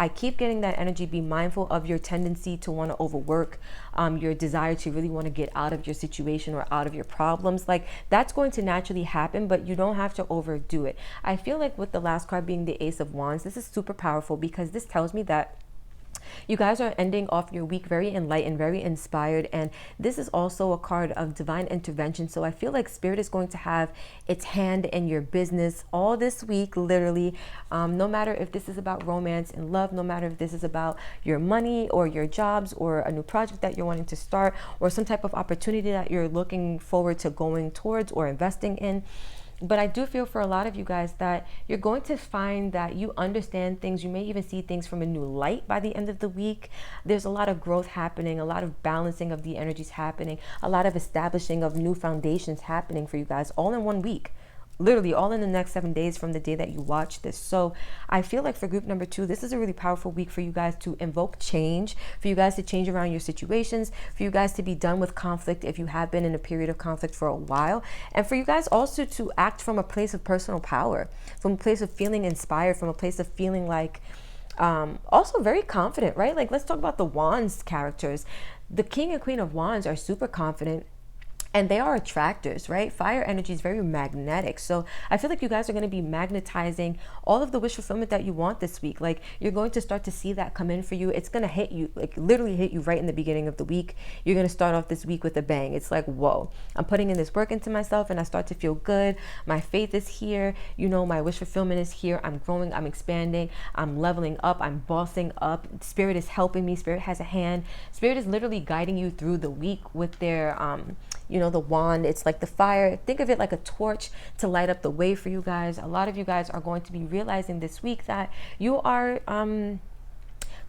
Speaker 2: I keep getting that energy. Be mindful of your tendency to want to overwork, your desire to really want to get out of your situation or out of your problems. Like, that's going to naturally happen, but you don't have to overdo it. I feel like with the last card being the Ace of Wands, this is super powerful because this tells me that you guys are ending off your week very enlightened, very inspired, and this is also a card of divine intervention. So I feel like Spirit is going to have its hand in your business all this week, literally. No matter if this is about romance and love, no matter if this is about your money or your jobs or a new project that you're wanting to start or some type of opportunity that you're looking forward to going towards or investing in. But I do feel for a lot of you guys that you're going to find that you understand things. You may even see things from a new light by the end of the week. There's a lot of growth happening, a lot of balancing of the energies happening, a lot of establishing of new foundations happening for you guys all in one week. Literally all in the next 7 days from the day that you watch this. So I feel like for group number 2, this is a really powerful week for you guys to invoke change, for you guys to change around your situations, for you guys to be done with conflict if you have been in a period of conflict for a while, and for you guys also to act from a place of personal power, from a place of feeling inspired, from a place of feeling like also very confident, right? Like, let's talk about the Wands characters. The King and Queen of Wands are super confident, and they are attractors, right? Fire energy is very magnetic. So I feel like you guys are going to be magnetizing all of the wish fulfillment that you want this week. Like, you're going to start to see that come in for you. It's going to hit you, like literally hit you right in the beginning of the week. You're going to start off this week with a bang. It's like, whoa, I'm putting in this work into myself and I start to feel good. My faith is here. You know, my wish fulfillment is here. I'm growing, I'm expanding, I'm leveling up, I'm bossing up. Spirit is helping me. Spirit has a hand. Spirit is literally guiding you through the week with their, you know, the wand. It's like the fire. Think of it like a torch to light up the way for you guys. A lot of you guys are going to be realizing this week that you are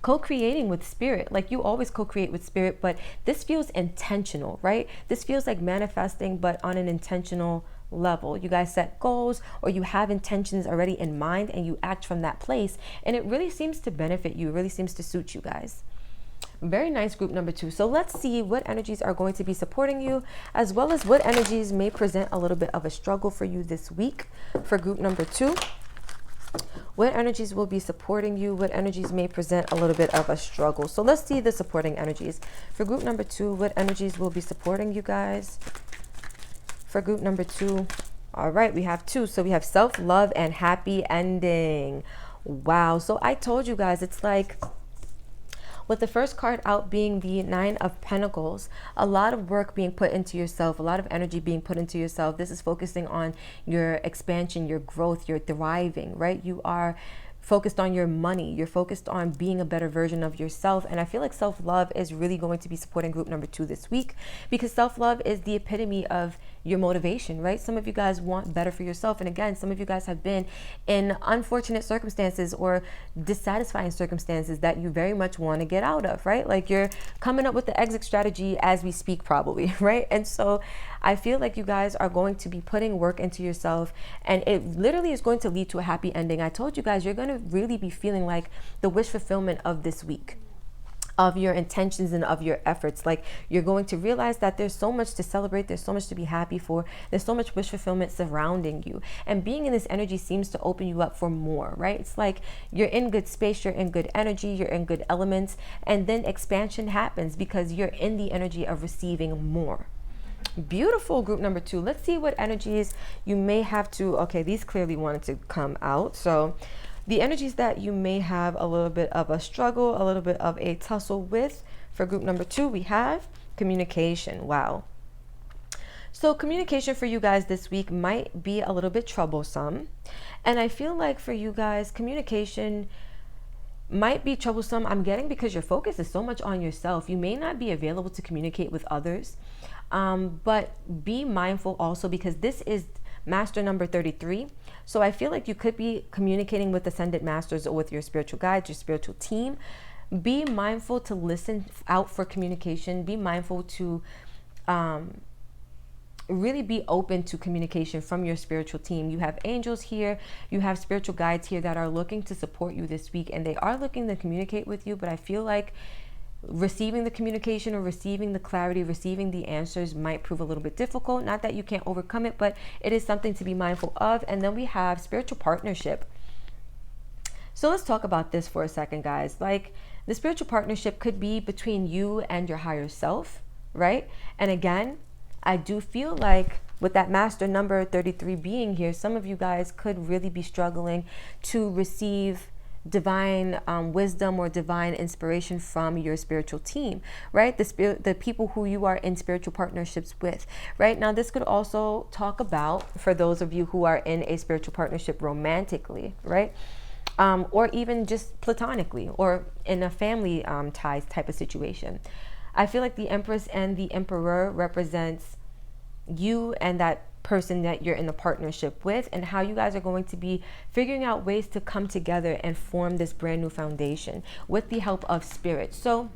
Speaker 2: co-creating with Spirit. Like, you always co-create with Spirit, but this feels intentional, right? This feels like manifesting, but on an intentional level. You guys set goals, or you have intentions already in mind, and you act from that place, and it really seems to benefit you. It really seems to suit you guys. Very nice, group number 2. So let's see what energies are going to be supporting you, as well as what energies may present a little bit of a struggle for you this week. For group number 2, what energies will be supporting you? What energies may present a little bit of a struggle? So let's see the supporting energies. For group number 2, what energies will be supporting you guys? For group number 2, all right, we have 2. So we have self-love and happy ending. Wow. So I told you guys, it's like, with the first card out being the 9 of Pentacles, a lot of work being put into yourself, a lot of energy being put into yourself. This is focusing on your expansion, your growth, your thriving, right? You are focused on your money. You're focused on being a better version of yourself. And I feel like self-love is really going to be supporting group number 2 this week, because self-love is the epitome of your motivation, right? Some of you guys want better for yourself. And again, some of you guys have been in unfortunate circumstances or dissatisfying circumstances that you very much want to get out of, right? Like, you're coming up with the exit strategy as we speak, probably, right? And so I feel like you guys are going to be putting work into yourself, and it literally is going to lead to a happy ending. I told you guys, you're going to really be feeling like the wish fulfillment of this week, of your intentions and of your efforts. Like, you're going to realize that there's so much to celebrate, there's so much to be happy for, there's so much wish fulfillment surrounding you, and being in this energy seems to open you up for more, right? It's like you're in good space, you're in good energy, you're in good elements, and then expansion happens because you're in the energy of receiving more. Beautiful, group number 2. Let's see what energies you may have to, okay, these clearly wanted to come out. So the energies that you may have a little bit of a struggle, a little bit of a tussle with, for group number 2, we have communication. Wow. So communication for you guys this week might be a little bit troublesome. And I feel like for you guys, communication might be troublesome, I'm getting, because your focus is so much on yourself. You may not be available to communicate with others, but be mindful also, because this is master number 33. So I feel like you could be communicating with ascended masters or with your spiritual guides, your spiritual team. Be mindful to listen out for communication. Be mindful to really be open to communication from your spiritual team. You have angels here, you have spiritual guides here that are looking to support you this week, and they are looking to communicate with you. But I feel like receiving the communication or receiving the clarity, receiving the answers might prove a little bit difficult. Not that you can't overcome it, but it is something to be mindful of. And then we have spiritual partnership. So let's talk about this for a second, guys. Like, the spiritual partnership could be between you and your higher self, right? And again, I do feel like with that master number 33 being here, some of you guys could really be struggling to receive divine wisdom or divine inspiration from your spiritual team, right? The people who you are in spiritual partnerships with, right? Now, this could also talk about, for those of you who are in a spiritual partnership romantically, right? Or even just platonically, or in a family ties type of situation. I feel like the Empress and the Emperor represents you and that person that you're in the partnership with, and how you guys are going to be figuring out ways to come together and form this brand new foundation with the help of spirit. So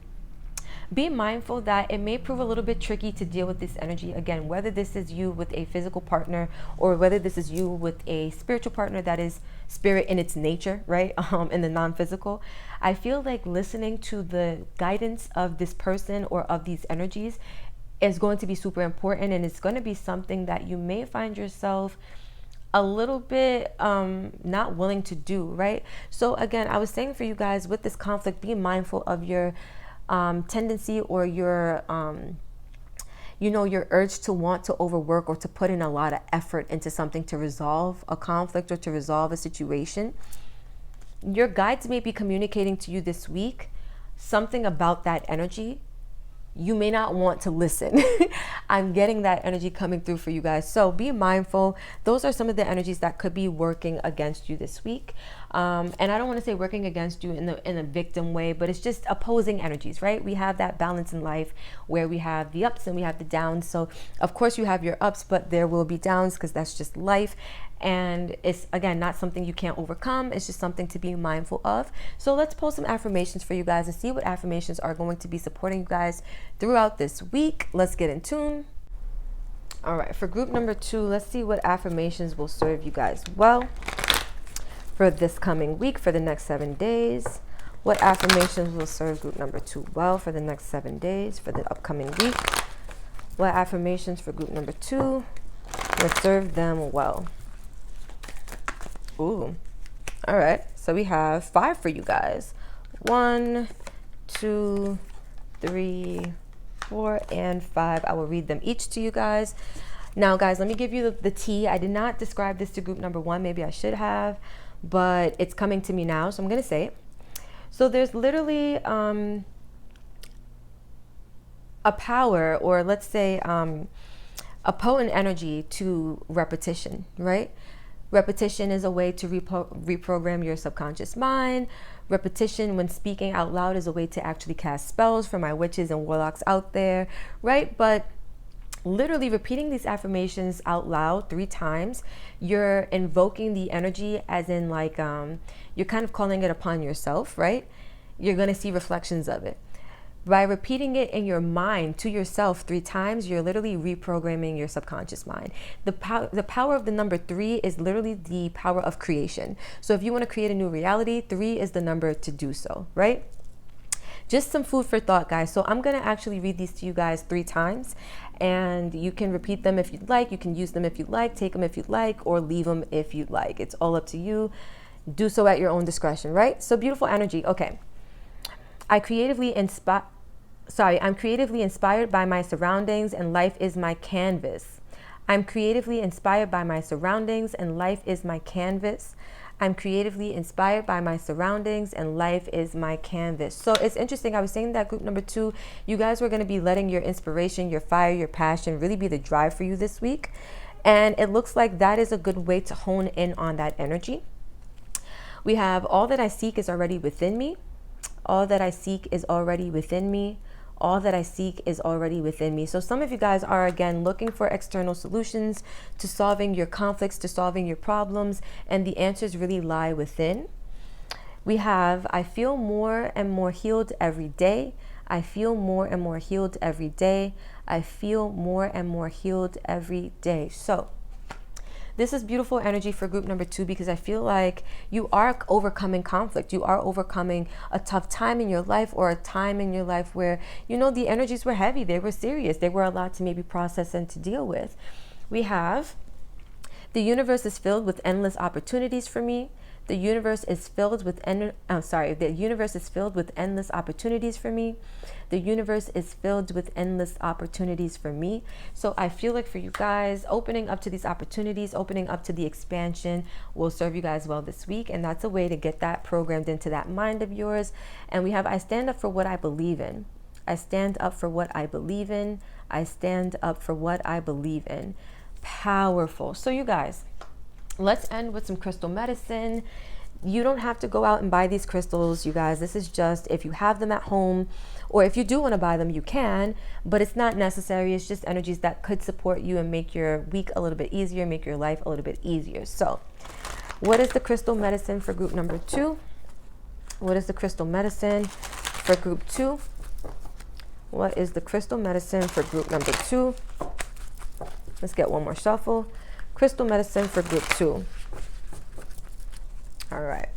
Speaker 2: be mindful that it may prove a little bit tricky to deal with this energy. Again, whether this is you with a physical partner or whether this is you with a spiritual partner that is spirit in its nature, right? In the non-physical. I feel like listening to the guidance of this person or of these energies is going to be super important, and it's going to be something that you may find yourself a little bit not willing to do, right? So again, I was saying for you guys with this conflict, be mindful of your tendency or your your urge to want to overwork or to put in a lot of effort into something to resolve a conflict or to resolve a situation. Your guides may be communicating to you this week something about that energy. You may not want to listen. I'm getting that energy coming through for you guys. So be mindful. Those are some of the energies that could be working against you this week. And I don't want to say working against you in a victim way, but it's just opposing energies, right? We have that balance in life where we have the ups and we have the downs. So of course you have your ups, but there will be downs because that's just life. And it's, again, not something you can't overcome. It's just something to be mindful of. So let's pull some affirmations for you guys and see what affirmations are going to be supporting you guys throughout this week. Let's get in tune. All right, for group number 2, let's see what affirmations will serve you guys well for this coming week, for the next 7 days. What affirmations will serve group number 2 well for the next 7 days, for the upcoming week? What affirmations for group number 2 will serve them well? Ooh, all right. So we have 5 for you guys. 1, 2, 3, 4, and 5. I will read them each to you guys. Now, guys, let me give you the tea. I did not describe this to group number 1. Maybe I should have, but it's coming to me now, so I'm going to say it. So there's literally a power, or let's say a potent energy to repetition, right? Repetition is a way to reprogram your subconscious mind. Repetition when speaking out loud is a way to actually cast spells for my witches and warlocks out there, right? But literally repeating these affirmations out loud 3 times, you're invoking the energy, as in like you're kind of calling it upon yourself, right? You're going to see reflections of it. By repeating it in your mind to yourself 3 times, you're literally reprogramming your subconscious mind. The power of the number 3 is literally the power of creation. So if you want to create a new reality, 3 is the number to do so, right? Just some food for thought, guys. So I'm going to actually read these to you guys 3 times, and you can repeat them if you'd like. You can use them if you'd like, take them if you'd like, or leave them if you'd like. It's all up to you. Do so at your own discretion, right? So beautiful energy. Okay. I'm creatively inspired by my surroundings, and life is my canvas. I'm creatively inspired by my surroundings, and life is my canvas. I'm creatively inspired by my surroundings, and life is my canvas. So it's interesting. I was saying that group number 2, you guys were going to be letting your inspiration, your fire, your passion really be the drive for you this week. And it looks like that is a good way to hone in on that energy. We have all that I seek is already within me. All that I seek is already within me. All that I seek is already within me. So some of you guys are, again, looking for external solutions to solving your conflicts, to solving your problems, and the answers really lie within. We have, I feel more and more healed every day. I feel more and more healed every day. I feel more and more healed every day. So this is beautiful energy for group number 2, because I feel like you are overcoming conflict. You are overcoming a tough time in your life, or a time in your life where, the energies were heavy. They were serious. They were a lot to maybe process and to deal with. We have, the universe is filled with endless opportunities for me. The universe is filled with the universe is filled with endless opportunities for me. The universe is filled with endless opportunities for me. So I feel like for you guys, opening up to these opportunities, opening up to the expansion will serve you guys well this week. And that's a way to get that programmed into that mind of yours. And we have, I stand up for what I believe in. I stand up for what I believe in. I stand up for what I believe in. Powerful. So you guys, let's end with some crystal medicine. You don't have to go out and buy these crystals, you guys. This is just if you have them at home, or if you do want to buy them, you can, but it's not necessary. It's just energies that could support you and make your week a little bit easier, make your life a little bit easier. So what is the crystal medicine for group number 2? What is the crystal medicine for group 2? What is the crystal medicine for group number 2? Let's get one more shuffle. Crystal medicine for group 2. All right.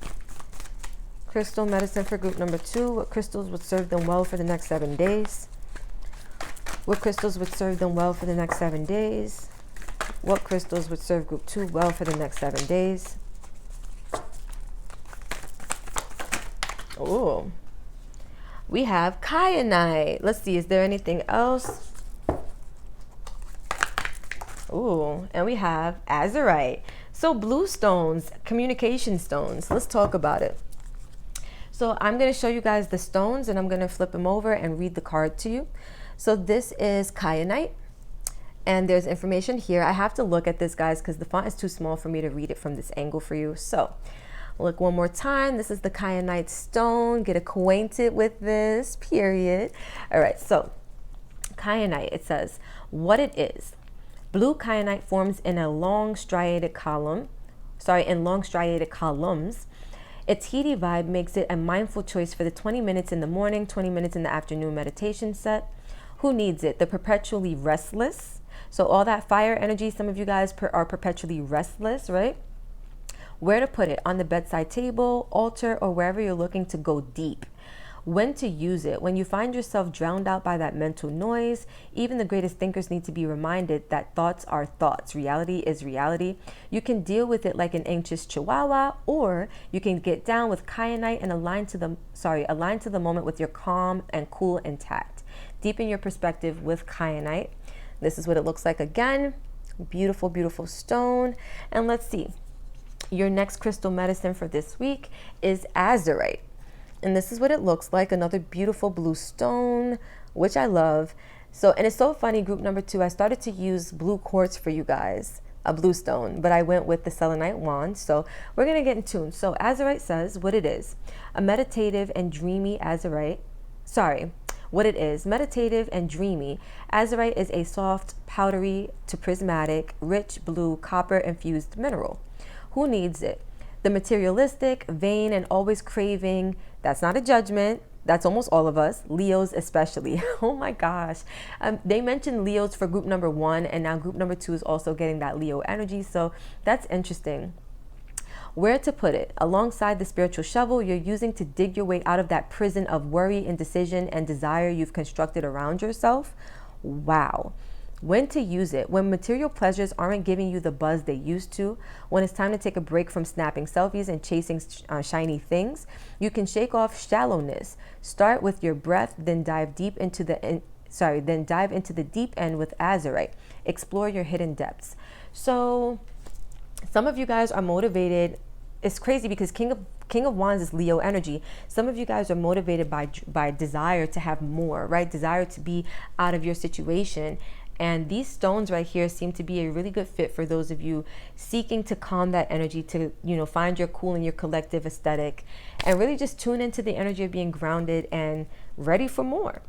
Speaker 2: Crystal medicine for group number 2. What crystals would serve them well for the next 7 days? What crystals would serve them well for the next 7 days? What crystals would serve group 2 well for the next 7 days? Oh. We have kyanite. Let's see, is there anything else? Ooh, and we have azurite. So blue stones, communication stones. Let's talk about it. So I'm going to show you guys the stones, and I'm going to flip them over and read the card to you. So this is kyanite, and there's information here. I have to look at this, guys, because the font is too small for me to read it from this angle for you. So look one more time. This is the kyanite stone. Get acquainted with this, period. All right, so kyanite, it says what it is. Blue kyanite forms in a long striated columns. Its heady vibe makes it a mindful choice for the 20 minutes in the morning, 20 minutes in the afternoon meditation set. Who needs it? The perpetually restless. So all that fire energy, some of you guys are perpetually restless, right? Where to put it? On the bedside table, altar, or wherever you're looking to go deep. When to use it? When you find yourself drowned out by that mental noise, even the greatest thinkers need to be reminded that thoughts are thoughts. Reality is reality. You can deal with it like an anxious chihuahua, or you can get down with kyanite and align to the moment with your calm and cool and tact. Deepen your perspective with kyanite. This is what it looks like again. Beautiful, beautiful stone. And let's see. Your next crystal medicine for this week is azurite. And this is what it looks like. Another beautiful blue stone, which I love. So, and it's so funny, group number 2, I started to use blue quartz for you guys, a blue stone, but I went with the selenite wand. So we're going to get in tune. So azurite says what it is. A meditative and dreamy azurite. What it is. Meditative and dreamy. Azurite is a soft, powdery to prismatic, rich blue copper-infused mineral. Who needs it? The materialistic, vain, and always craving. That's not a judgment. That's almost all of us, Leos especially. Oh my gosh. They mentioned Leos for group number 1, and now group number 2 is also getting that Leo energy. So that's interesting. Where to put it? Alongside the spiritual shovel you're using to dig your way out of that prison of worry, indecision, and desire you've constructed around yourself. Wow. When to use it? When material pleasures aren't giving you the buzz they used to, when it's time to take a break from snapping selfies and chasing shiny things, you can shake off shallowness. Start with your breath, then dive into the deep end with azurite. Explore your hidden depths. So some of you guys are motivated. It's crazy because King of Wands is Leo energy. Some of you guys are motivated by desire to have more, right? Desire to be out of your situation. And these stones right here seem to be a really good fit for those of you seeking to calm that energy, to, find your cool and your collective aesthetic, and really just tune into the energy of being grounded and ready for more.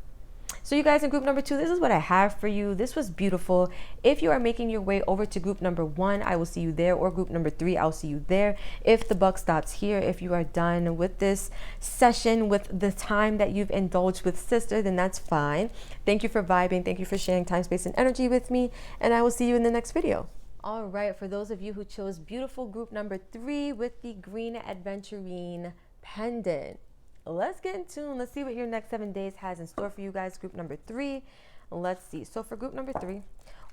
Speaker 2: So you guys in group number 2, this is what I have for you. This was beautiful. If you are making your way over to group number 1, I will see you there, or group number 3, I'll see you there. If the buck stops here, if you are done with this session, with the time that you've indulged with sister, then that's fine. Thank you for vibing. Thank you for sharing time, space, and energy with me, and I will see you in the next video. All right, for those of you who chose beautiful group number 3 with the green adventurine pendant, let's get in tune. Let's see what your next 7 days has in store for you guys. Group number 3. Let's see. So for group number 3,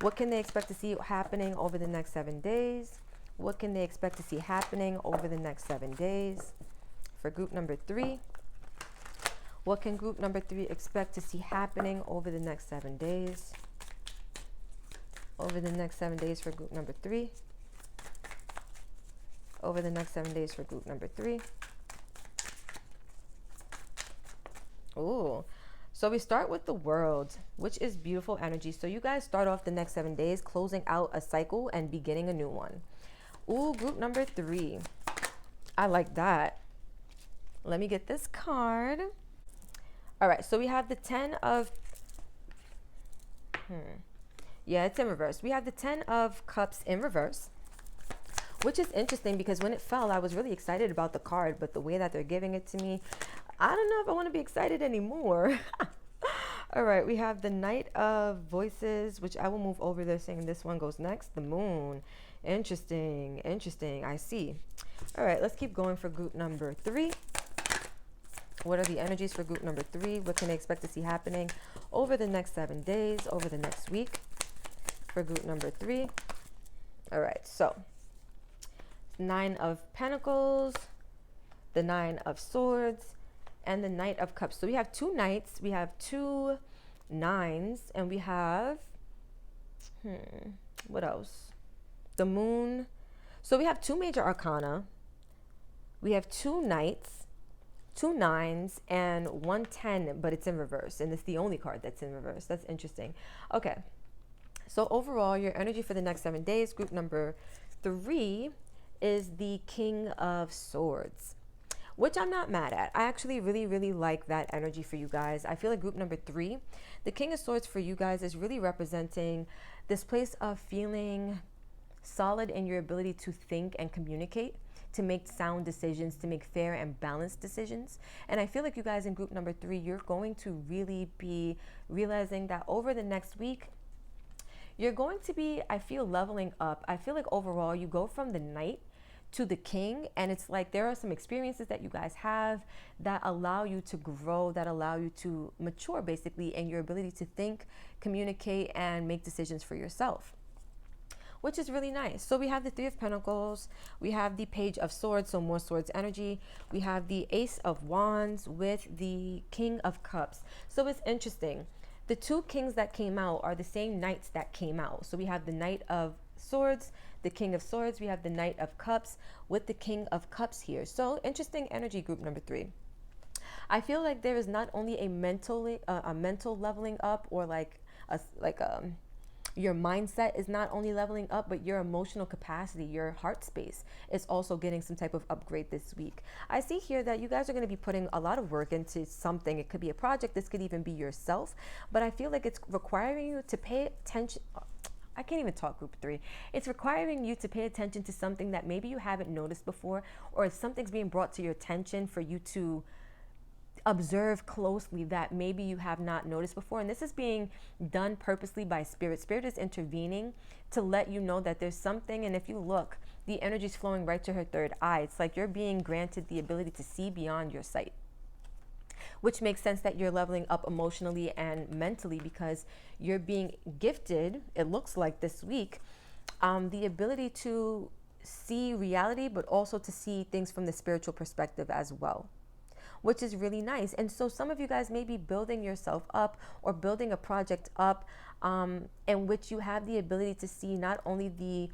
Speaker 2: what can they expect to see happening over the next 7 days? What can they expect to see happening over the next 7 days? For group number 3, what can group number 3 expect to see happening over the next 7 days? Over the next 7 days for group number 3. Over the next 7 days for group number 3. Oh, so we start with the World, which is beautiful energy. So you guys start off the next 7 days closing out a cycle and beginning a new one. Ooh, group number 3. I like that. Let me get this card. All right, so we have the 10 of... Yeah, it's in reverse. We have the 10 of Cups in reverse, which is interesting because when it fell, I was really excited about the card, but the way that they're giving it to me, I don't know if I want to be excited anymore. All right, we have the Knight of Voices, which I will move over this saying this one goes next. The Moon. Interesting, interesting. I see. All right, let's keep going for group number 3. What are the energies for group number 3? What can they expect to see happening over the next 7 days, over the next week for group number 3? All right, so 9 of Pentacles, the 9 of Swords, and the Knight of Cups. So we have 2 Knights, we have 2 9s, and we have, what else? The Moon. So we have 2 major arcana. We have 2 Knights, 2 9s, and 1 10, but it's in reverse. And it's the only card that's in reverse. That's interesting. Okay. So overall, your energy for the next 7 days, group number 3, is the King of Swords, which I'm not mad at. I actually really like that energy for you guys. I feel like group number 3, the King of Swords for you guys is really representing this place of feeling solid in your ability to think and communicate, to make sound decisions, to make fair and balanced decisions. And I feel like you guys in group number 3, you're going to really be realizing that over the next week, you're going to be, I feel, leveling up. I feel like overall you go from the Knight to the King, and it's like there are some experiences that you guys have that allow you to grow, that allow you to mature basically in your ability to think, communicate, and make decisions for yourself, which is really nice. So we have the 3 of Pentacles, we have the Page of Swords, so more swords energy, we have the Ace of Wands with the King of Cups. So it's interesting. The 2 kings that came out are the same knights that came out. So we have the Knight of Swords, the King of Swords, we have the Knight of Cups with the King of Cups here. So interesting energy, group number 3. I feel like there is not only a mental leveling up, or your mindset is not only leveling up, but your emotional capacity, your heart space is also getting some type of upgrade this week. I see here that you guys are going to be putting a lot of work into something. It could be a project. This could even be yourself. But I feel like it's requiring you to pay attention. I can't even talk, group 3. It's requiring you to pay attention to something that maybe you haven't noticed before, or something's being brought to your attention for you to observe closely that maybe you have not noticed before. And this is being done purposely by Spirit. Spirit is intervening to let you know that there's something. And if you look, the energy is flowing right to her third eye. It's like you're being granted the ability to see beyond your sight, which makes sense that you're leveling up emotionally and mentally, because you're being gifted, it looks like this week, the ability to see reality, but also to see things from the spiritual perspective as well, which is really nice. And so some of you guys may be building yourself up or building a project up in which you have the ability to see not only the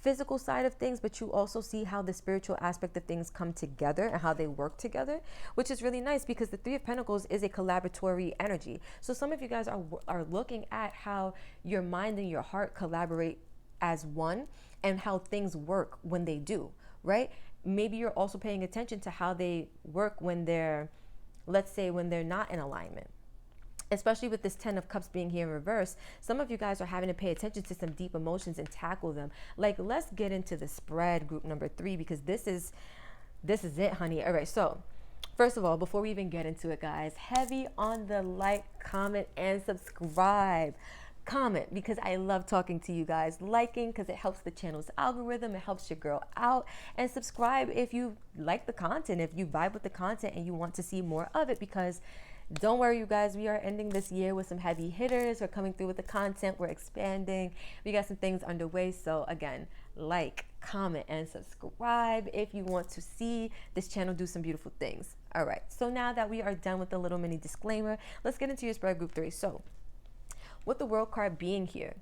Speaker 2: physical side of things, but you also see how the spiritual aspect of things come together and how they work together, which is really nice because the 3 of Pentacles is a collaboratory energy. So some of you guys are looking at how your mind and your heart collaborate as one and how things work when they do, right? Maybe you're also paying attention to how they work when they're, let's say, when they're not in alignment. Especially with this 10 of Cups being here in reverse, some of you guys are having to pay attention to some deep emotions and tackle them. Like, let's get into the spread, group number 3, because this is it, honey. All right, so first of all, before we even get into it, guys, heavy on the like, comment, and subscribe. Comment, because I love talking to you guys. Liking, because it helps the channel's algorithm. It helps your girl out. And subscribe if you like the content, if you vibe with the content and you want to see more of it, because don't worry, you guys, we are ending this year with some heavy hitters. We're coming through with the content. We're expanding. We got some things underway. So again, like, comment, and subscribe if you want to see this channel do some beautiful things. All right, so now that we are done with the little mini disclaimer, let's get into your spread group 3. So with the World card being here,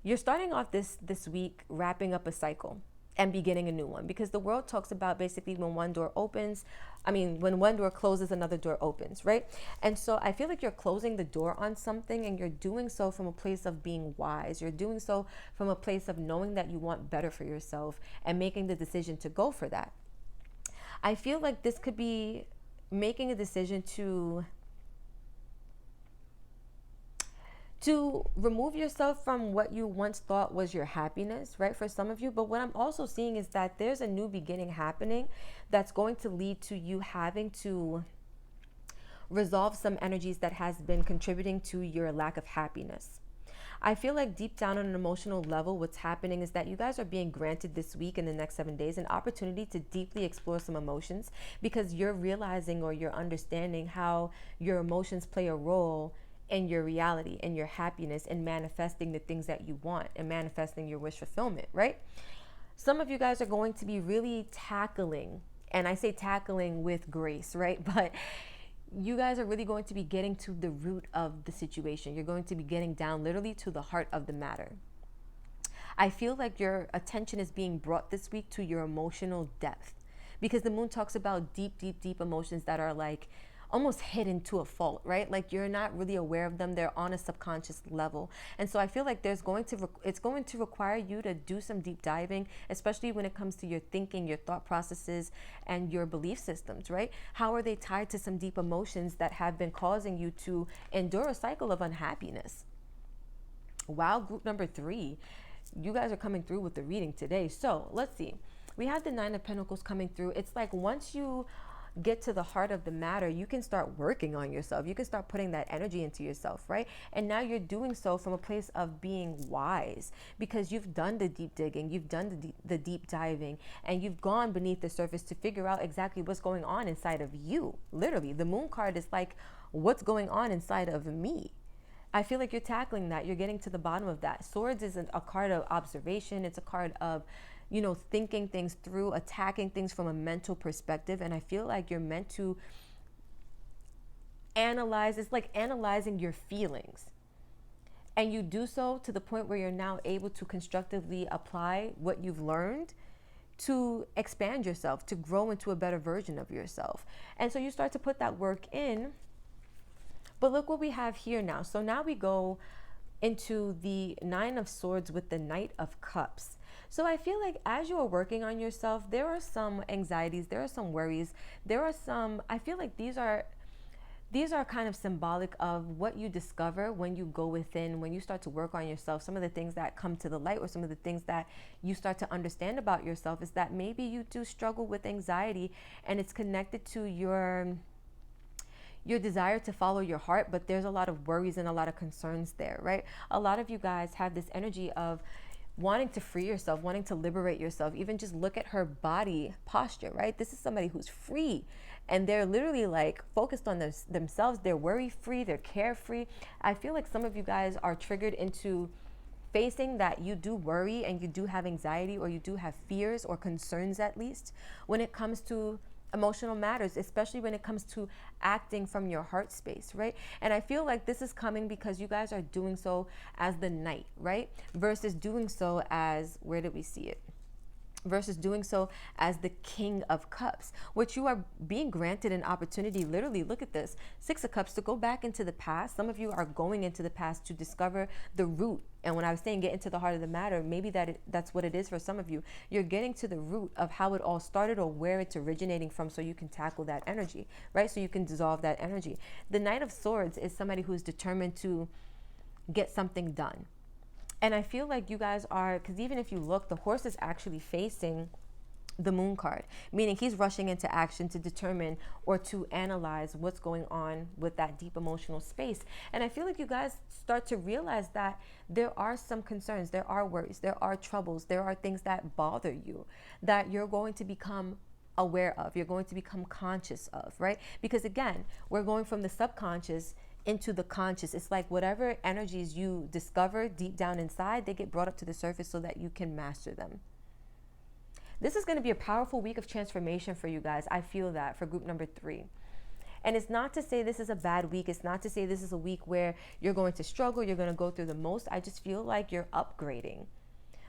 Speaker 2: you're starting off this week wrapping up a cycle and beginning a new one, because the World talks about basically when one door opens, when one door closes, another door opens, right? And so I feel like you're closing the door on something, and you're doing so from a place of being wise. You're doing so from a place of knowing that you want better for yourself and making the decision to go for that. I feel like this could be making a decision to remove yourself from what you once thought was your happiness, right? For some of you. But what I'm also seeing is that there's a new beginning happening that's going to lead to you having to resolve some energies that has been contributing to your lack of happiness. I feel like deep down on an emotional level, what's happening is that you guys are being granted this week, in the next 7 days, an opportunity to deeply explore some emotions, because you're realizing, or you're understanding, how your emotions play a role in your reality and your happiness, and manifesting the things that you want and manifesting your wish fulfillment, right? Some of you guys are going to be really tackling, and I say tackling with grace, right? But you guys are really going to be getting to the root of the situation. You're going to be getting down literally to the heart of the matter. I feel like your attention is being brought this week to your emotional depth, because the moon talks about deep, deep, deep emotions that are like almost hidden to a fault, right? Like you're not really aware of them. They're on a subconscious level. And so I feel like it's going to require you to do some deep diving, especially when it comes to your thinking, your thought processes, and your belief systems, right? How are they tied to some deep emotions that have been causing you to endure a cycle of unhappiness? Wow, group number 3, you guys are coming through with the reading today. So let's see. We have the 9 of Pentacles coming through. It's like once you get to the heart of the matter, you can start working on yourself. You can start putting that energy into yourself, right? And now you're doing so from a place of being wise, because you've done the deep digging, you've done the deep diving, and you've gone beneath the surface to figure out exactly what's going on inside of you. Literally, the moon card is like, what's going on inside of me? I feel like you're tackling that. You're getting to the bottom of that. Swords isn't a card of observation. It's a card of, thinking things through, attacking things from a mental perspective. And I feel like you're meant to analyze. It's like analyzing your feelings. And you do so to the point where you're now able to constructively apply what you've learned to expand yourself, to grow into a better version of yourself. And so you start to put that work in. But look what we have here now. So now we go into the 9 of Swords with the Knight of Cups. So I feel like as you are working on yourself, there are some anxieties, there are some worries, I feel like these are kind of symbolic of what you discover when you go within, when you start to work on yourself. Some of the things that come to the light, or some of the things that you start to understand about yourself, is that maybe you do struggle with anxiety, and it's connected to your desire to follow your heart, but there's a lot of worries and a lot of concerns there, right? A lot of you guys have this energy of wanting to free yourself, wanting to liberate yourself. Even just look at her body posture, right? This is somebody who's free, and they're literally like focused on themselves. They're worry free, they're carefree. I feel like some of you guys are triggered into facing that you do worry, and you do have anxiety, or you do have fears or concerns, at least when it comes to emotional matters, especially when it comes to acting from your heart space, right? And I feel like this is coming because you guys are doing so as the Knight, right? Versus doing so as, where did we see it? Versus doing so as the King of Cups, which you are being granted an opportunity. Literally, look at this 6 of Cups, to go back into the past. Some of you are going into the past to discover the root. And when I was saying get into the heart of the matter, maybe that's what it is for some of you. You're getting to the root of how it all started, or where it's originating from, so you can tackle that energy, right? So you can dissolve that energy. The Knight of Swords is somebody who's determined to get something done. And I feel like you guys are, because even if you look, the horse is actually facing the moon card, meaning he's rushing into action to determine or to analyze what's going on with that deep emotional space. And I feel like you guys start to realize that there are some concerns, there are worries, there are troubles, there are things that bother you that you're going to become aware of, you're going to become conscious of, right? Because again, we're going from the subconscious into the conscious. It's like whatever energies you discover deep down inside, they get brought up to the surface so that you can master them. This is going to be a powerful week of transformation for you guys. I feel that for group number 3. And it's not to say this is a bad week. It's not to say this is a week where you're going to struggle, you're going to go through the most. I just feel like you're upgrading.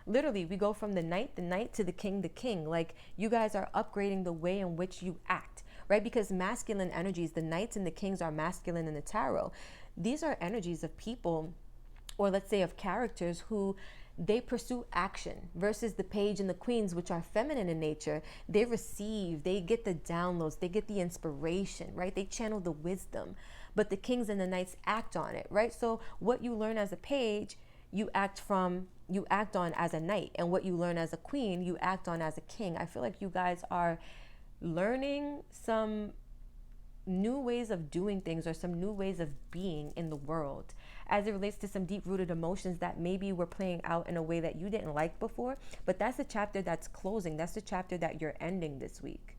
Speaker 2: Literally, we go from the knight to the king. Like, you guys are upgrading the way in which you act, right? Because masculine energies, the knights and the kings are masculine in the tarot. These are energies of people, or let's say of characters, who they pursue action, versus the page and the queens, which are feminine in nature. They receive, they get the downloads, they get the inspiration, right? They channel the wisdom. But the kings and the knights act on it, right? So what you learn as a page, you act on as a knight, and what you learn as a queen, you act on as a king. I feel like you guys are learning some new ways of doing things, or some new ways of being in the world, as it relates to some deep-rooted emotions that maybe were playing out in a way that you didn't like before. But that's the chapter that's closing. That's the chapter that you're ending this week.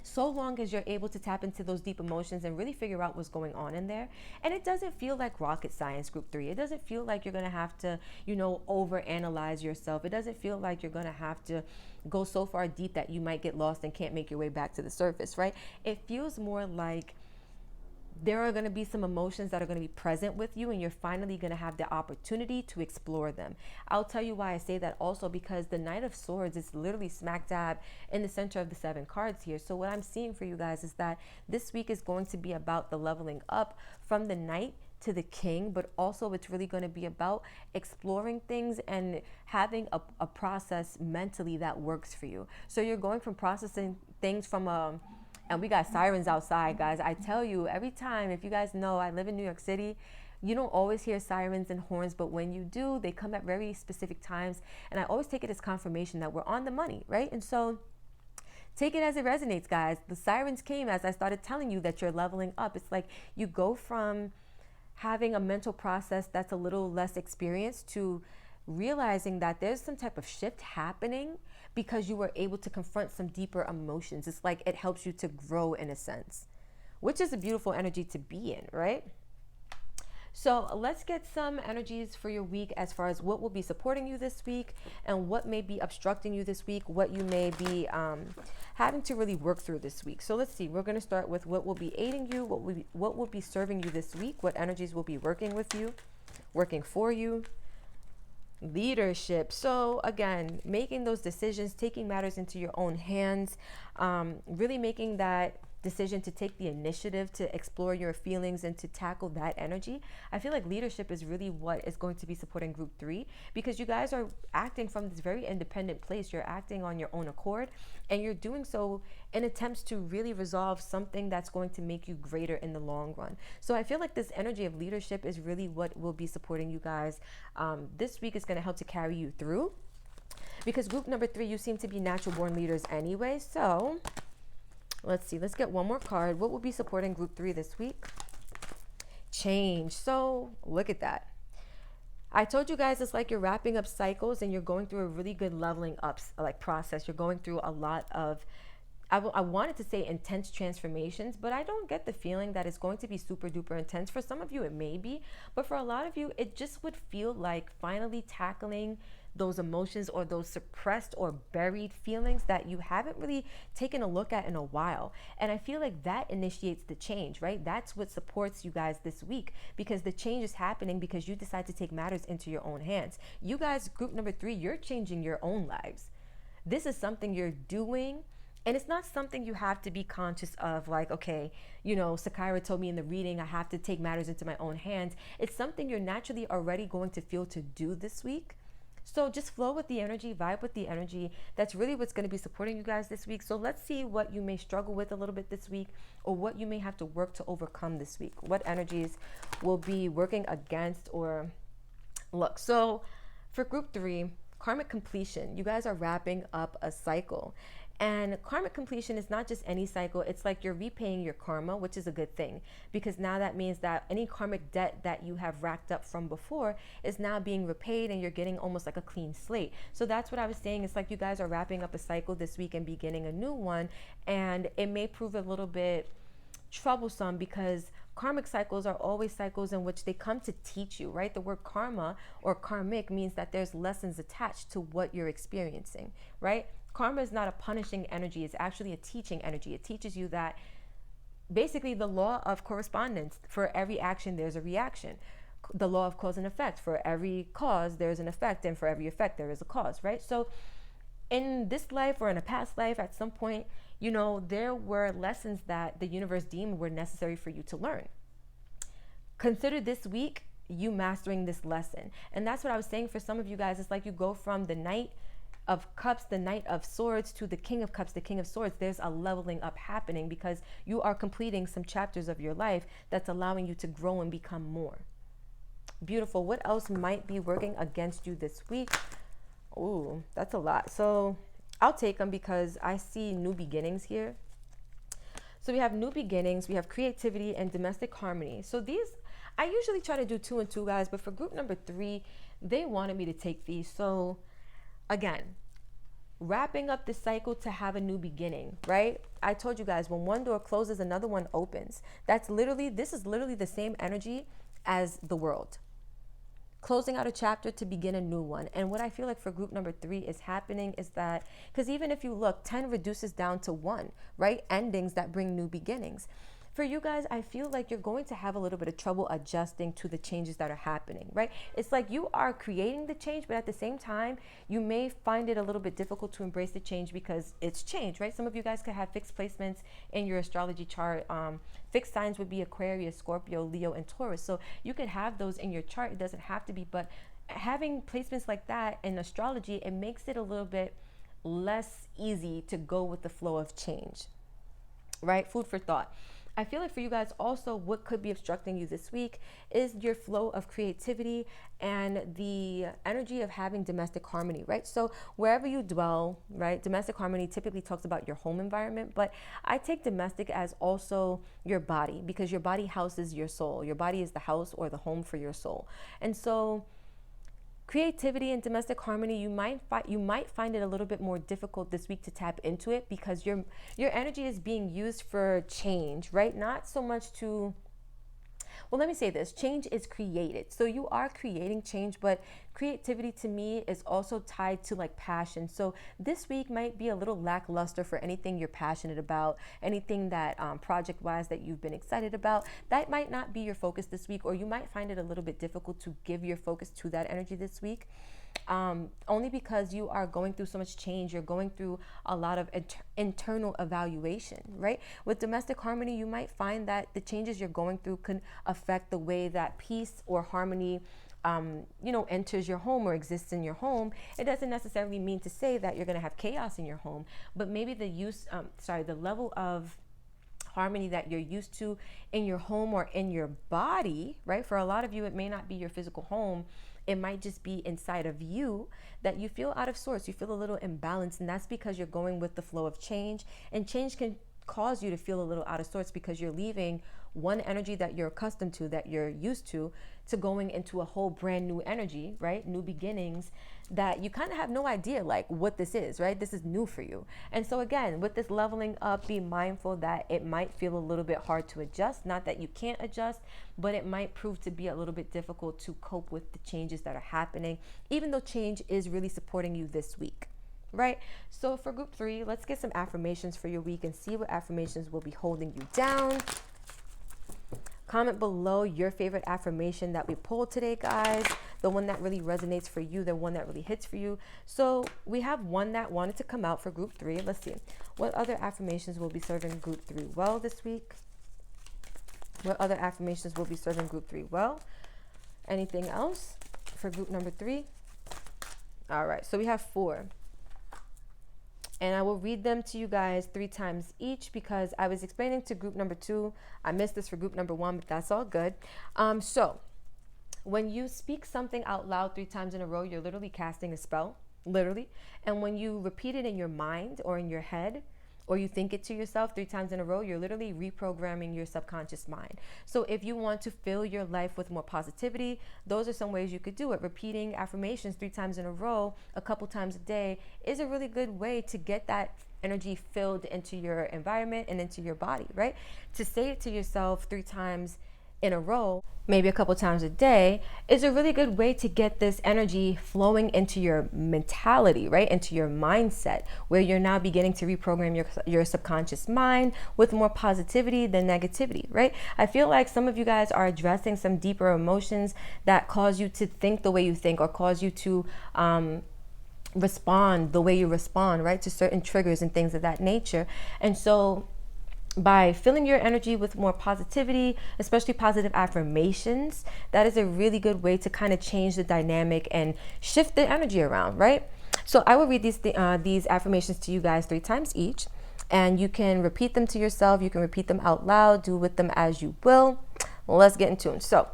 Speaker 2: So long as you're able to tap into those deep emotions and really figure out what's going on in there. And it doesn't feel like rocket science, group 3. It doesn't feel like you're going to have to, overanalyze yourself. It doesn't feel like you're going to have to go so far deep that you might get lost and can't make your way back to the surface, right? It feels more like there are going to be some emotions that are going to be present with you, and you're finally going to have the opportunity to explore them. I'll tell you why I say that also, because the Knight of Swords is literally smack dab in the center of the 7 cards here. So what I'm seeing for you guys is that this week is going to be about the leveling up from the Knight to the King, but also it's really going to be about exploring things and having a process mentally that works for you. So you're going from processing things from and we got sirens outside, guys. I tell you, every time, if you guys know, I live in New York City, you don't always hear sirens and horns, but when you do, they come at very specific times. And I always take it as confirmation that we're on the money, right? And so take it as it resonates, guys. The sirens came as I started telling you that you're leveling up. It's like you go from having a mental process that's a little less experienced to realizing that there's some type of shift happening because you were able to confront some deeper emotions. It's like it helps you to grow in a sense, which is a beautiful energy to be in, right? So let's get some energies for your week as far as what will be supporting you this week and what may be obstructing you this week, what you may be having to really work through this week. So let's see, we're going to start with what will be aiding you, what will be serving you this week, what energies will be working with you, working for you. Leadership. So again, making those decisions, taking matters into your own hands, really making that decision to take the initiative to explore your feelings and to tackle that energy. I feel like leadership is really what is going to be supporting group 3, because you guys are acting from this very independent place. You're acting on your own accord, and you're doing so in attempts to really resolve something that's going to make you greater in the long run. So I feel like this energy of leadership is really what will be supporting you guys. This week is going to help to carry you through, because group number 3, you seem to be natural born leaders anyway. So let's see, let's get one more card. What will be supporting group 3 this week? Change. So look at that. I told you guys it's like you're wrapping up cycles and you're going through a really good leveling up process. You're going through a lot of, I wanted to say intense transformations, but I don't get the feeling that it's going to be super duper intense. For some of you, it may be, but for a lot of you, it just would feel like finally tackling those emotions or those suppressed or buried feelings that you haven't really taken a look at in a while. And I feel like that initiates the change, right? That's what supports you guys this week, because the change is happening because you decide to take matters into your own hands. You guys, group number 3, you're changing your own lives. This is something you're doing. And it's not something you have to be conscious of, like, okay, Sakira told me in the reading I have to take matters into my own hands. It's something you're naturally already going to feel to do this week. So just flow with the energy, vibe with the energy. That's really what's going to be supporting you guys this week. So let's see what you may struggle with a little bit this week, or what you may have to work to overcome this week. What energies will be working against or look. So for group 3, karmic completion, you guys are wrapping up a cycle. And karmic completion is not just any cycle. It's like you're repaying your karma, which is a good thing, because now that means that any karmic debt that you have racked up from before is now being repaid, and you're getting almost like a clean slate. So that's what I was saying. It's like you guys are wrapping up a cycle this week and beginning a new one, and it may prove a little bit troublesome because Karmic cycles are always cycles in which they come to teach you, right? The word karma or karmic means that there's lessons attached to what you're experiencing, right? Karma is not a punishing energy, it's actually a teaching energy. It teaches you that basically the law of correspondence: for every action there's a reaction. The law of cause and effect: for every cause there's an effect, and for every effect there is a cause, right? So in this life or in a past life, at some point, there were lessons that the universe deemed were necessary for you to learn. Consider this week you mastering this lesson. And that's what I was saying for some of you guys. It's like you go from the Knight of Cups, the Knight of Swords, to the King of Cups, the King of Swords. There's a leveling up happening because you are completing some chapters of your life that's allowing you to grow and become more. Beautiful. What else might be working against you this week? Ooh, that's a lot. So I'll take them because I see new beginnings here. So we have new beginnings, we have creativity and domestic harmony. So these, I usually try to do 2 and 2, guys, but for group number 3, they wanted me to take these. So again, wrapping up the cycle to have a new beginning, right? I told you guys, when one door closes, another one opens. This is literally the same energy as the world. Closing out a chapter to begin a new one. And what I feel like for group number 3 is happening is that, because even if you look, 10 reduces down to 1, right? Endings that bring new beginnings. For you guys, I feel like you're going to have a little bit of trouble adjusting to the changes that are happening, right? It's like you are creating the change, but at the same time, you may find it a little bit difficult to embrace the change because it's change, right? Some of you guys could have fixed placements in your astrology chart. Fixed signs would be Aquarius, Scorpio, Leo, and Taurus. So you could have those in your chart. It doesn't have to be, but having placements like that in astrology, it makes it a little bit less easy to go with the flow of change, right? Food for thought. I feel like for you guys also, what could be obstructing you this week is your flow of creativity and the energy of having domestic harmony, right? So wherever you dwell, right, domestic harmony typically talks about your home environment, but I take domestic as also your body, because your body houses your soul. Your body is the house or the home for your soul. And so creativity and domestic harmony, you might find it a little bit more difficult this week to tap into it because your energy is being used for change, right? Not so much to, well, let me say this: change is created. So you are creating change, but creativity to me is also tied to like passion. So this week might be a little lackluster for anything you're passionate about, anything that project-wise that you've been excited about. That might not be your focus this week, or you might find it a little bit difficult to give your focus to that energy this week. Only because you are going through so much change. You're going through a lot of internal evaluation, right? With domestic harmony, you might find that the changes you're going through can affect the way that peace or harmony enters your home or exists in your home. It doesn't necessarily mean to say that you're going to have chaos in your home, but maybe the level of harmony that you're used to in your home or in your body, right? For a lot of you, it may not be your physical home. It might just be inside of you that you feel out of sorts. You feel a little imbalanced, and that's because you're going with the flow of change, and change can cause you to feel a little out of sorts because you're leaving one energy that you're accustomed to, that you're used to going into a whole brand new energy, right? New beginnings that you kind of have no idea like what this is, right? This is new for you. And so again, with this leveling up, be mindful that it might feel a little bit hard to adjust. Not that you can't adjust, but it might prove to be a little bit difficult to cope with the changes that are happening, even though change is really supporting you this week. Right? So for group 3, let's get some affirmations for your week and see what affirmations will be holding you down. Comment below your favorite affirmation that we pulled today, guys. The one that really resonates for you, the one that really hits for you. So we have one that wanted to come out for group 3. Let's see. What other affirmations will be serving group 3 well this week? What other affirmations will be serving group 3 well? Anything else for group number 3? All right. So we have 4. And I will read them to you guys 3 times each because I was explaining to group number 2. I missed this for group number 1, but that's all good. So when you speak something out loud 3 times in a row, you're literally casting a spell, literally. And when you repeat it in your mind or in your head, or you think it to yourself 3 times in a row, you're literally reprogramming your subconscious mind. So if you want to fill your life with more positivity, those are some ways you could do it. Repeating affirmations 3 times in a row, a couple times a day, is a really good way to get that energy filled into your environment and into your body, right? To say it to yourself 3 times in a row, maybe a couple times a day, is a really good way to get this energy flowing into your mentality, right? Into your mindset, where you're now beginning to reprogram your subconscious mind with more positivity than negativity, right? I feel like some of you guys are addressing some deeper emotions that cause you to think the way you think, or cause you to respond the way you respond, right? To certain triggers and things of that nature. And so by filling your energy with more positivity, especially positive affirmations, that is a really good way to kind of change the dynamic and shift the energy around, right? So I will read these affirmations to you guys 3 times each, and you can repeat them to yourself. You can repeat them out loud, do with them as you will. Well, let's get into them. So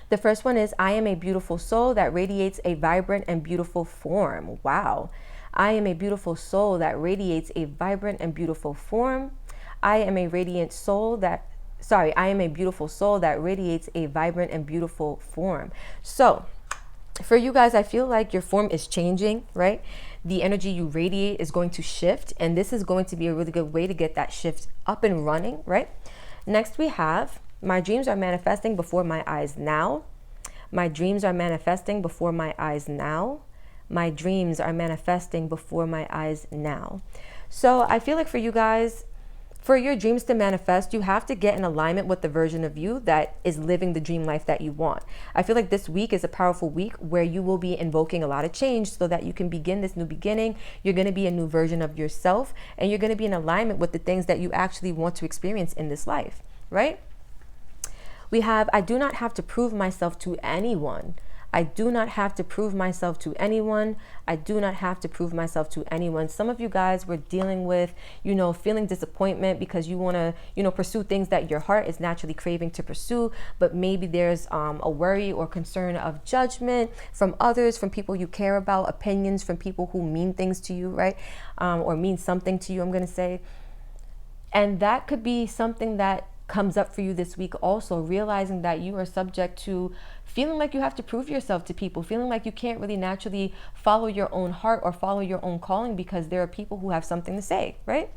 Speaker 2: the first one is, I am a beautiful soul that radiates a vibrant and beautiful form. Wow. I am a beautiful soul that radiates a vibrant and beautiful form. I am a radiant soul that, I am a beautiful soul that radiates a vibrant and beautiful form. So for you guys, I feel like your form is changing, right? The energy you radiate is going to shift, and this is going to be a really good way to get that shift up and running, right? Next we have, my dreams are manifesting before my eyes now. My dreams are manifesting before my eyes now. My dreams are manifesting before my eyes now. So I feel like for you guys, for your dreams to manifest, you have to get in alignment with the version of you that is living the dream life that you want. I feel like this week is a powerful week where you will be invoking a lot of change so that you can begin this new beginning. You're going to be a new version of yourself, and you're going to be in alignment with the things that you actually want to experience in this life, right? We have, I do not have to prove myself to anyone. I do not have to prove myself to anyone. I do not have to prove myself to anyone. Some of you guys were dealing with, feeling disappointment because you want to, pursue things that your heart is naturally craving to pursue, but maybe there's a worry or concern of judgment from others, from people you care about, opinions from people who mean things to you, right? Or mean something to you, I'm going to say. And that could be something that comes up for you this week also, realizing that you are subject to feeling like you have to prove yourself to people, feeling like you can't really naturally follow your own heart or follow your own calling because there are people who have something to say, right?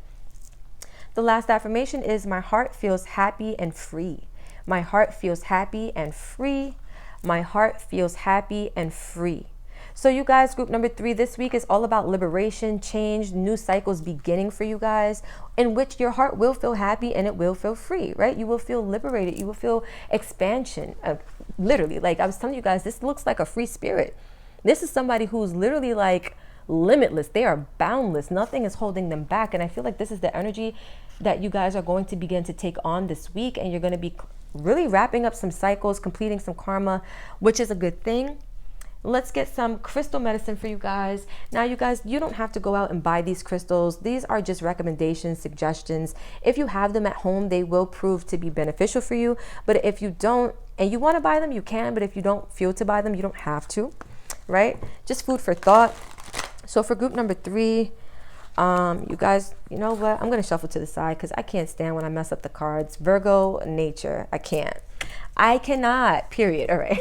Speaker 2: The last affirmation is, my heart feels happy and free. My heart feels happy and free. My heart feels happy and free. So you guys, group number 3 this week is all about liberation, change, new cycles beginning for you guys, in which your heart will feel happy and it will feel free, right? You will feel liberated. You will feel expansion. Literally, like I was telling you guys, this looks like a free spirit. This is somebody who's literally like limitless. They are boundless. Nothing is holding them back. And I feel like this is the energy that you guys are going to begin to take on this week. And you're going to be really wrapping up some cycles, completing some karma, which is a good thing. Let's get some crystal medicine for you guys. Now, you guys, you don't have to go out and buy these crystals. These are just recommendations, suggestions. If you have them at home, they will prove to be beneficial for you. But if you don't, and you want to buy them, you can. But if you don't feel to buy them, you don't have to, right? Just food for thought. So for group number 3, you guys, you know what? I'm going to shuffle to the side because I can't stand when I mess up the cards. Virgo nature. I can't. I cannot, period. All right.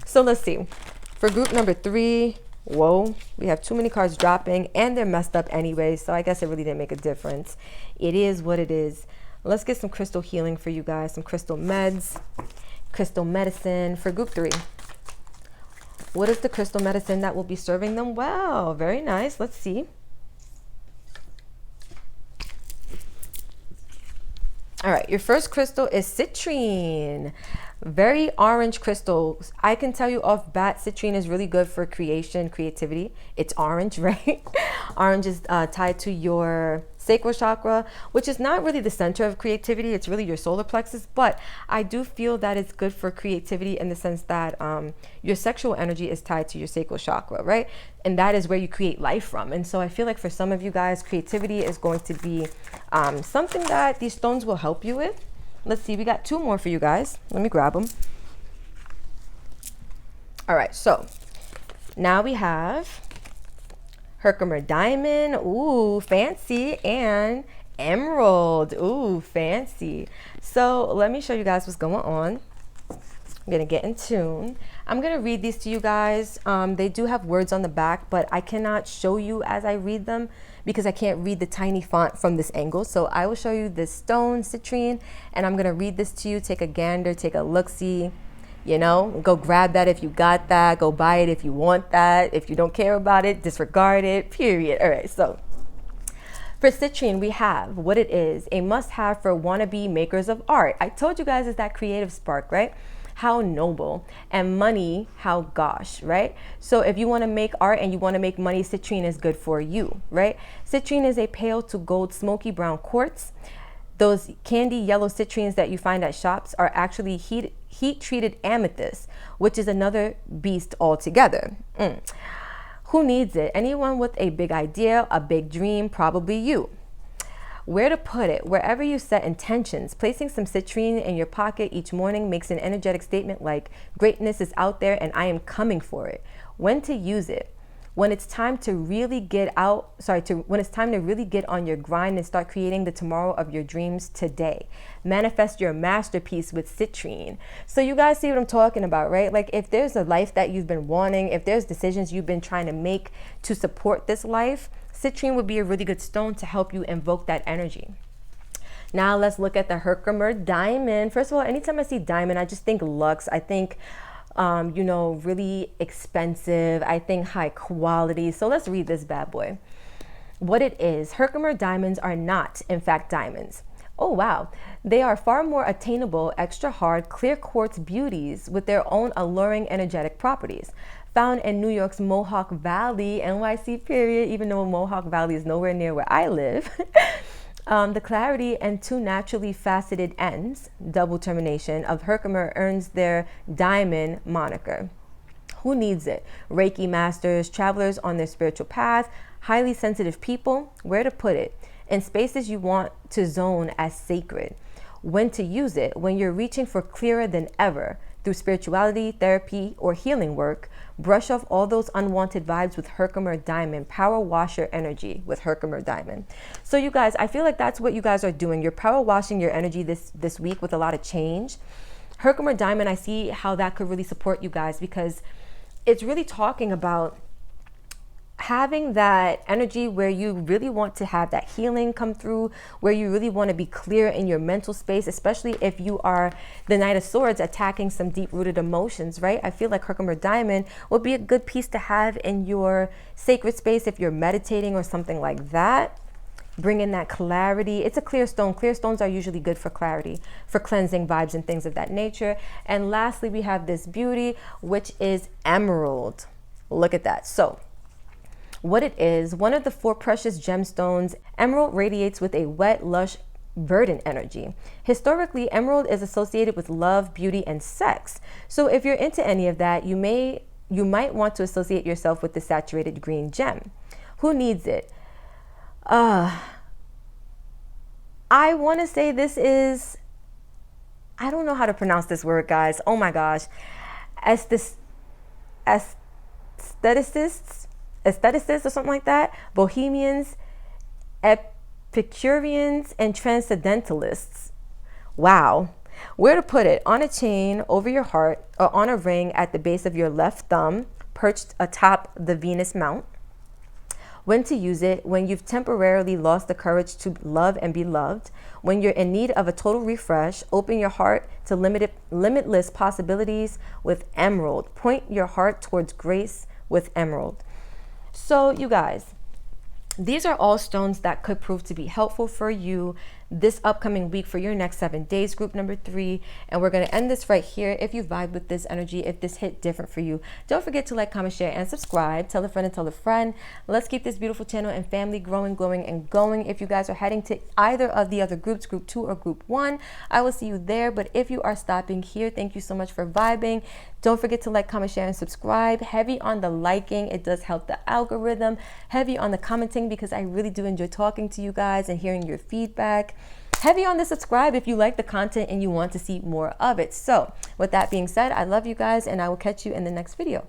Speaker 2: So let's see. For group number 3, whoa, we have too many cards dropping and they're messed up anyway. So I guess it really didn't make a difference. It is what it is. Let's get some crystal healing for you guys. Some crystal meds, crystal medicine for group 3. What is the crystal medicine that will be serving them well? Very nice. Let's see. All right, your first crystal is citrine. Very orange crystals. I can tell you off bat, citrine is really good for creation, creativity. It's orange, right? Orange is tied to your sacral chakra, which is not really the center of creativity. It's really your solar plexus. But I do feel that it's good for creativity in the sense that your sexual energy is tied to your sacral chakra, right? And that is where you create life from. And so I feel like for some of you guys, creativity is going to be something that these stones will help you with. Let's see, we got 2 more for you guys. Let me grab them. All right, so now we have Herkimer Diamond, ooh, fancy, and Emerald, ooh, fancy. So let me show you guys what's going on. I'm gonna get in tune. I'm gonna read these to you guys. They do have words on the back, but I cannot show you as I read them because I can't read the tiny font from this angle. So I will show you this stone, citrine, and I'm gonna read this to you. Take a gander, take a look-see. You know, go grab that if you got that. Go buy it if you want that. If you don't care about it, disregard it, period. All right, so for citrine, we have what it is, a must-have for wannabe makers of art. I told you guys it's that creative spark, right? How noble. And money, how gosh, right? So if you want to make art and you want to make money, citrine is good for you, right? Citrine is a pale to gold smoky brown quartz. Those candy yellow citrines that you find at shops are actually heat-treated amethyst, which is another beast altogether. Who needs it? Anyone with a big idea, a big dream, probably you. Where to put it? Wherever you set intentions. Placing some citrine in your pocket each morning makes an energetic statement like, greatness is out there and I am coming for it. When to use it? When it's time to really get when it's time to really get on your grind and start creating the tomorrow of your dreams today. Manifest your masterpiece with citrine. So you guys see what I'm talking about, right? Like if there's a life that you've been wanting, if there's decisions you've been trying to make to support this life, citrine would be a really good stone to help you invoke that energy. Now let's look at the Herkimer Diamond. First of all, anytime I see diamond, I just think luxe. I think you know, really expensive. I think high quality. So let's read this bad boy. What it is, Herkimer diamonds are not, in fact, diamonds. Oh, wow. They are far more attainable, extra hard, clear quartz beauties with their own alluring energetic properties. Found in New York's Mohawk Valley, NYC period, even though Mohawk Valley is nowhere near where I live. The clarity and two naturally faceted ends, double termination, of Herkimer earns their diamond moniker. Who needs it? Reiki masters, travelers on their spiritual path, highly sensitive people. Where to put it? In spaces you want to zone as sacred. When to use it? When you're reaching for clearer than ever. Through spirituality, therapy, or healing work, brush off all those unwanted vibes with Herkimer Diamond. Power wash your energy with Herkimer Diamond. So you guys, I feel like that's what you guys are doing. You're power washing your energy this week with a lot of change. Herkimer Diamond, I see how that could really support you guys because it's really talking about having that energy where you really want to have that healing come through, where you really want to be clear in your mental space, especially if you are the Knight of Swords attacking some deep-rooted emotions, right? I feel like Herkimer Diamond would be a good piece to have in your sacred space if you're meditating or something like that. Bring in that clarity. It's a clear stone. Clear stones are usually good for clarity, for cleansing vibes and things of that nature. And lastly, we have this beauty, which is emerald. Look at that. So what it is, one of the 4 precious gemstones, emerald radiates with a wet, lush, verdant energy. Historically, emerald is associated with love, beauty, and sex. So if you're into any of that, you might want to associate yourself with the saturated green gem. Who needs it? I want to say this is, I don't know how to pronounce this word, guys. Oh my gosh. Aestheticists or something like that, bohemians, Epicureans, and transcendentalists. Wow. Where to put it? On a chain over your heart or on a ring at the base of your left thumb, perched atop the Venus Mount. When to use it? When you've temporarily lost the courage to love and be loved. When you're in need of a total refresh, open your heart to limitless possibilities with emerald. Point your heart towards grace with emerald. So you guys, these are all stones that could prove to be helpful for you this upcoming week for your next 7 days, group number 3. And we're going to end this right here. If you vibe with this energy, if this hit different for you, don't forget to like, comment, share, and subscribe. Tell a friend and tell a friend. Let's keep this beautiful channel and family growing, glowing, and going. If you guys are heading to either of the other groups, group 2 or group 1, I will see you there. But if you are stopping here, thank you so much for vibing. Don't forget to like, comment, share, and subscribe. Heavy on the liking. It does help the algorithm. Heavy on the commenting because I really do enjoy talking to you guys and hearing your feedback. Heavy on the subscribe if you like the content and you want to see more of it. So with that being said, I love you guys and I will catch you in the next video.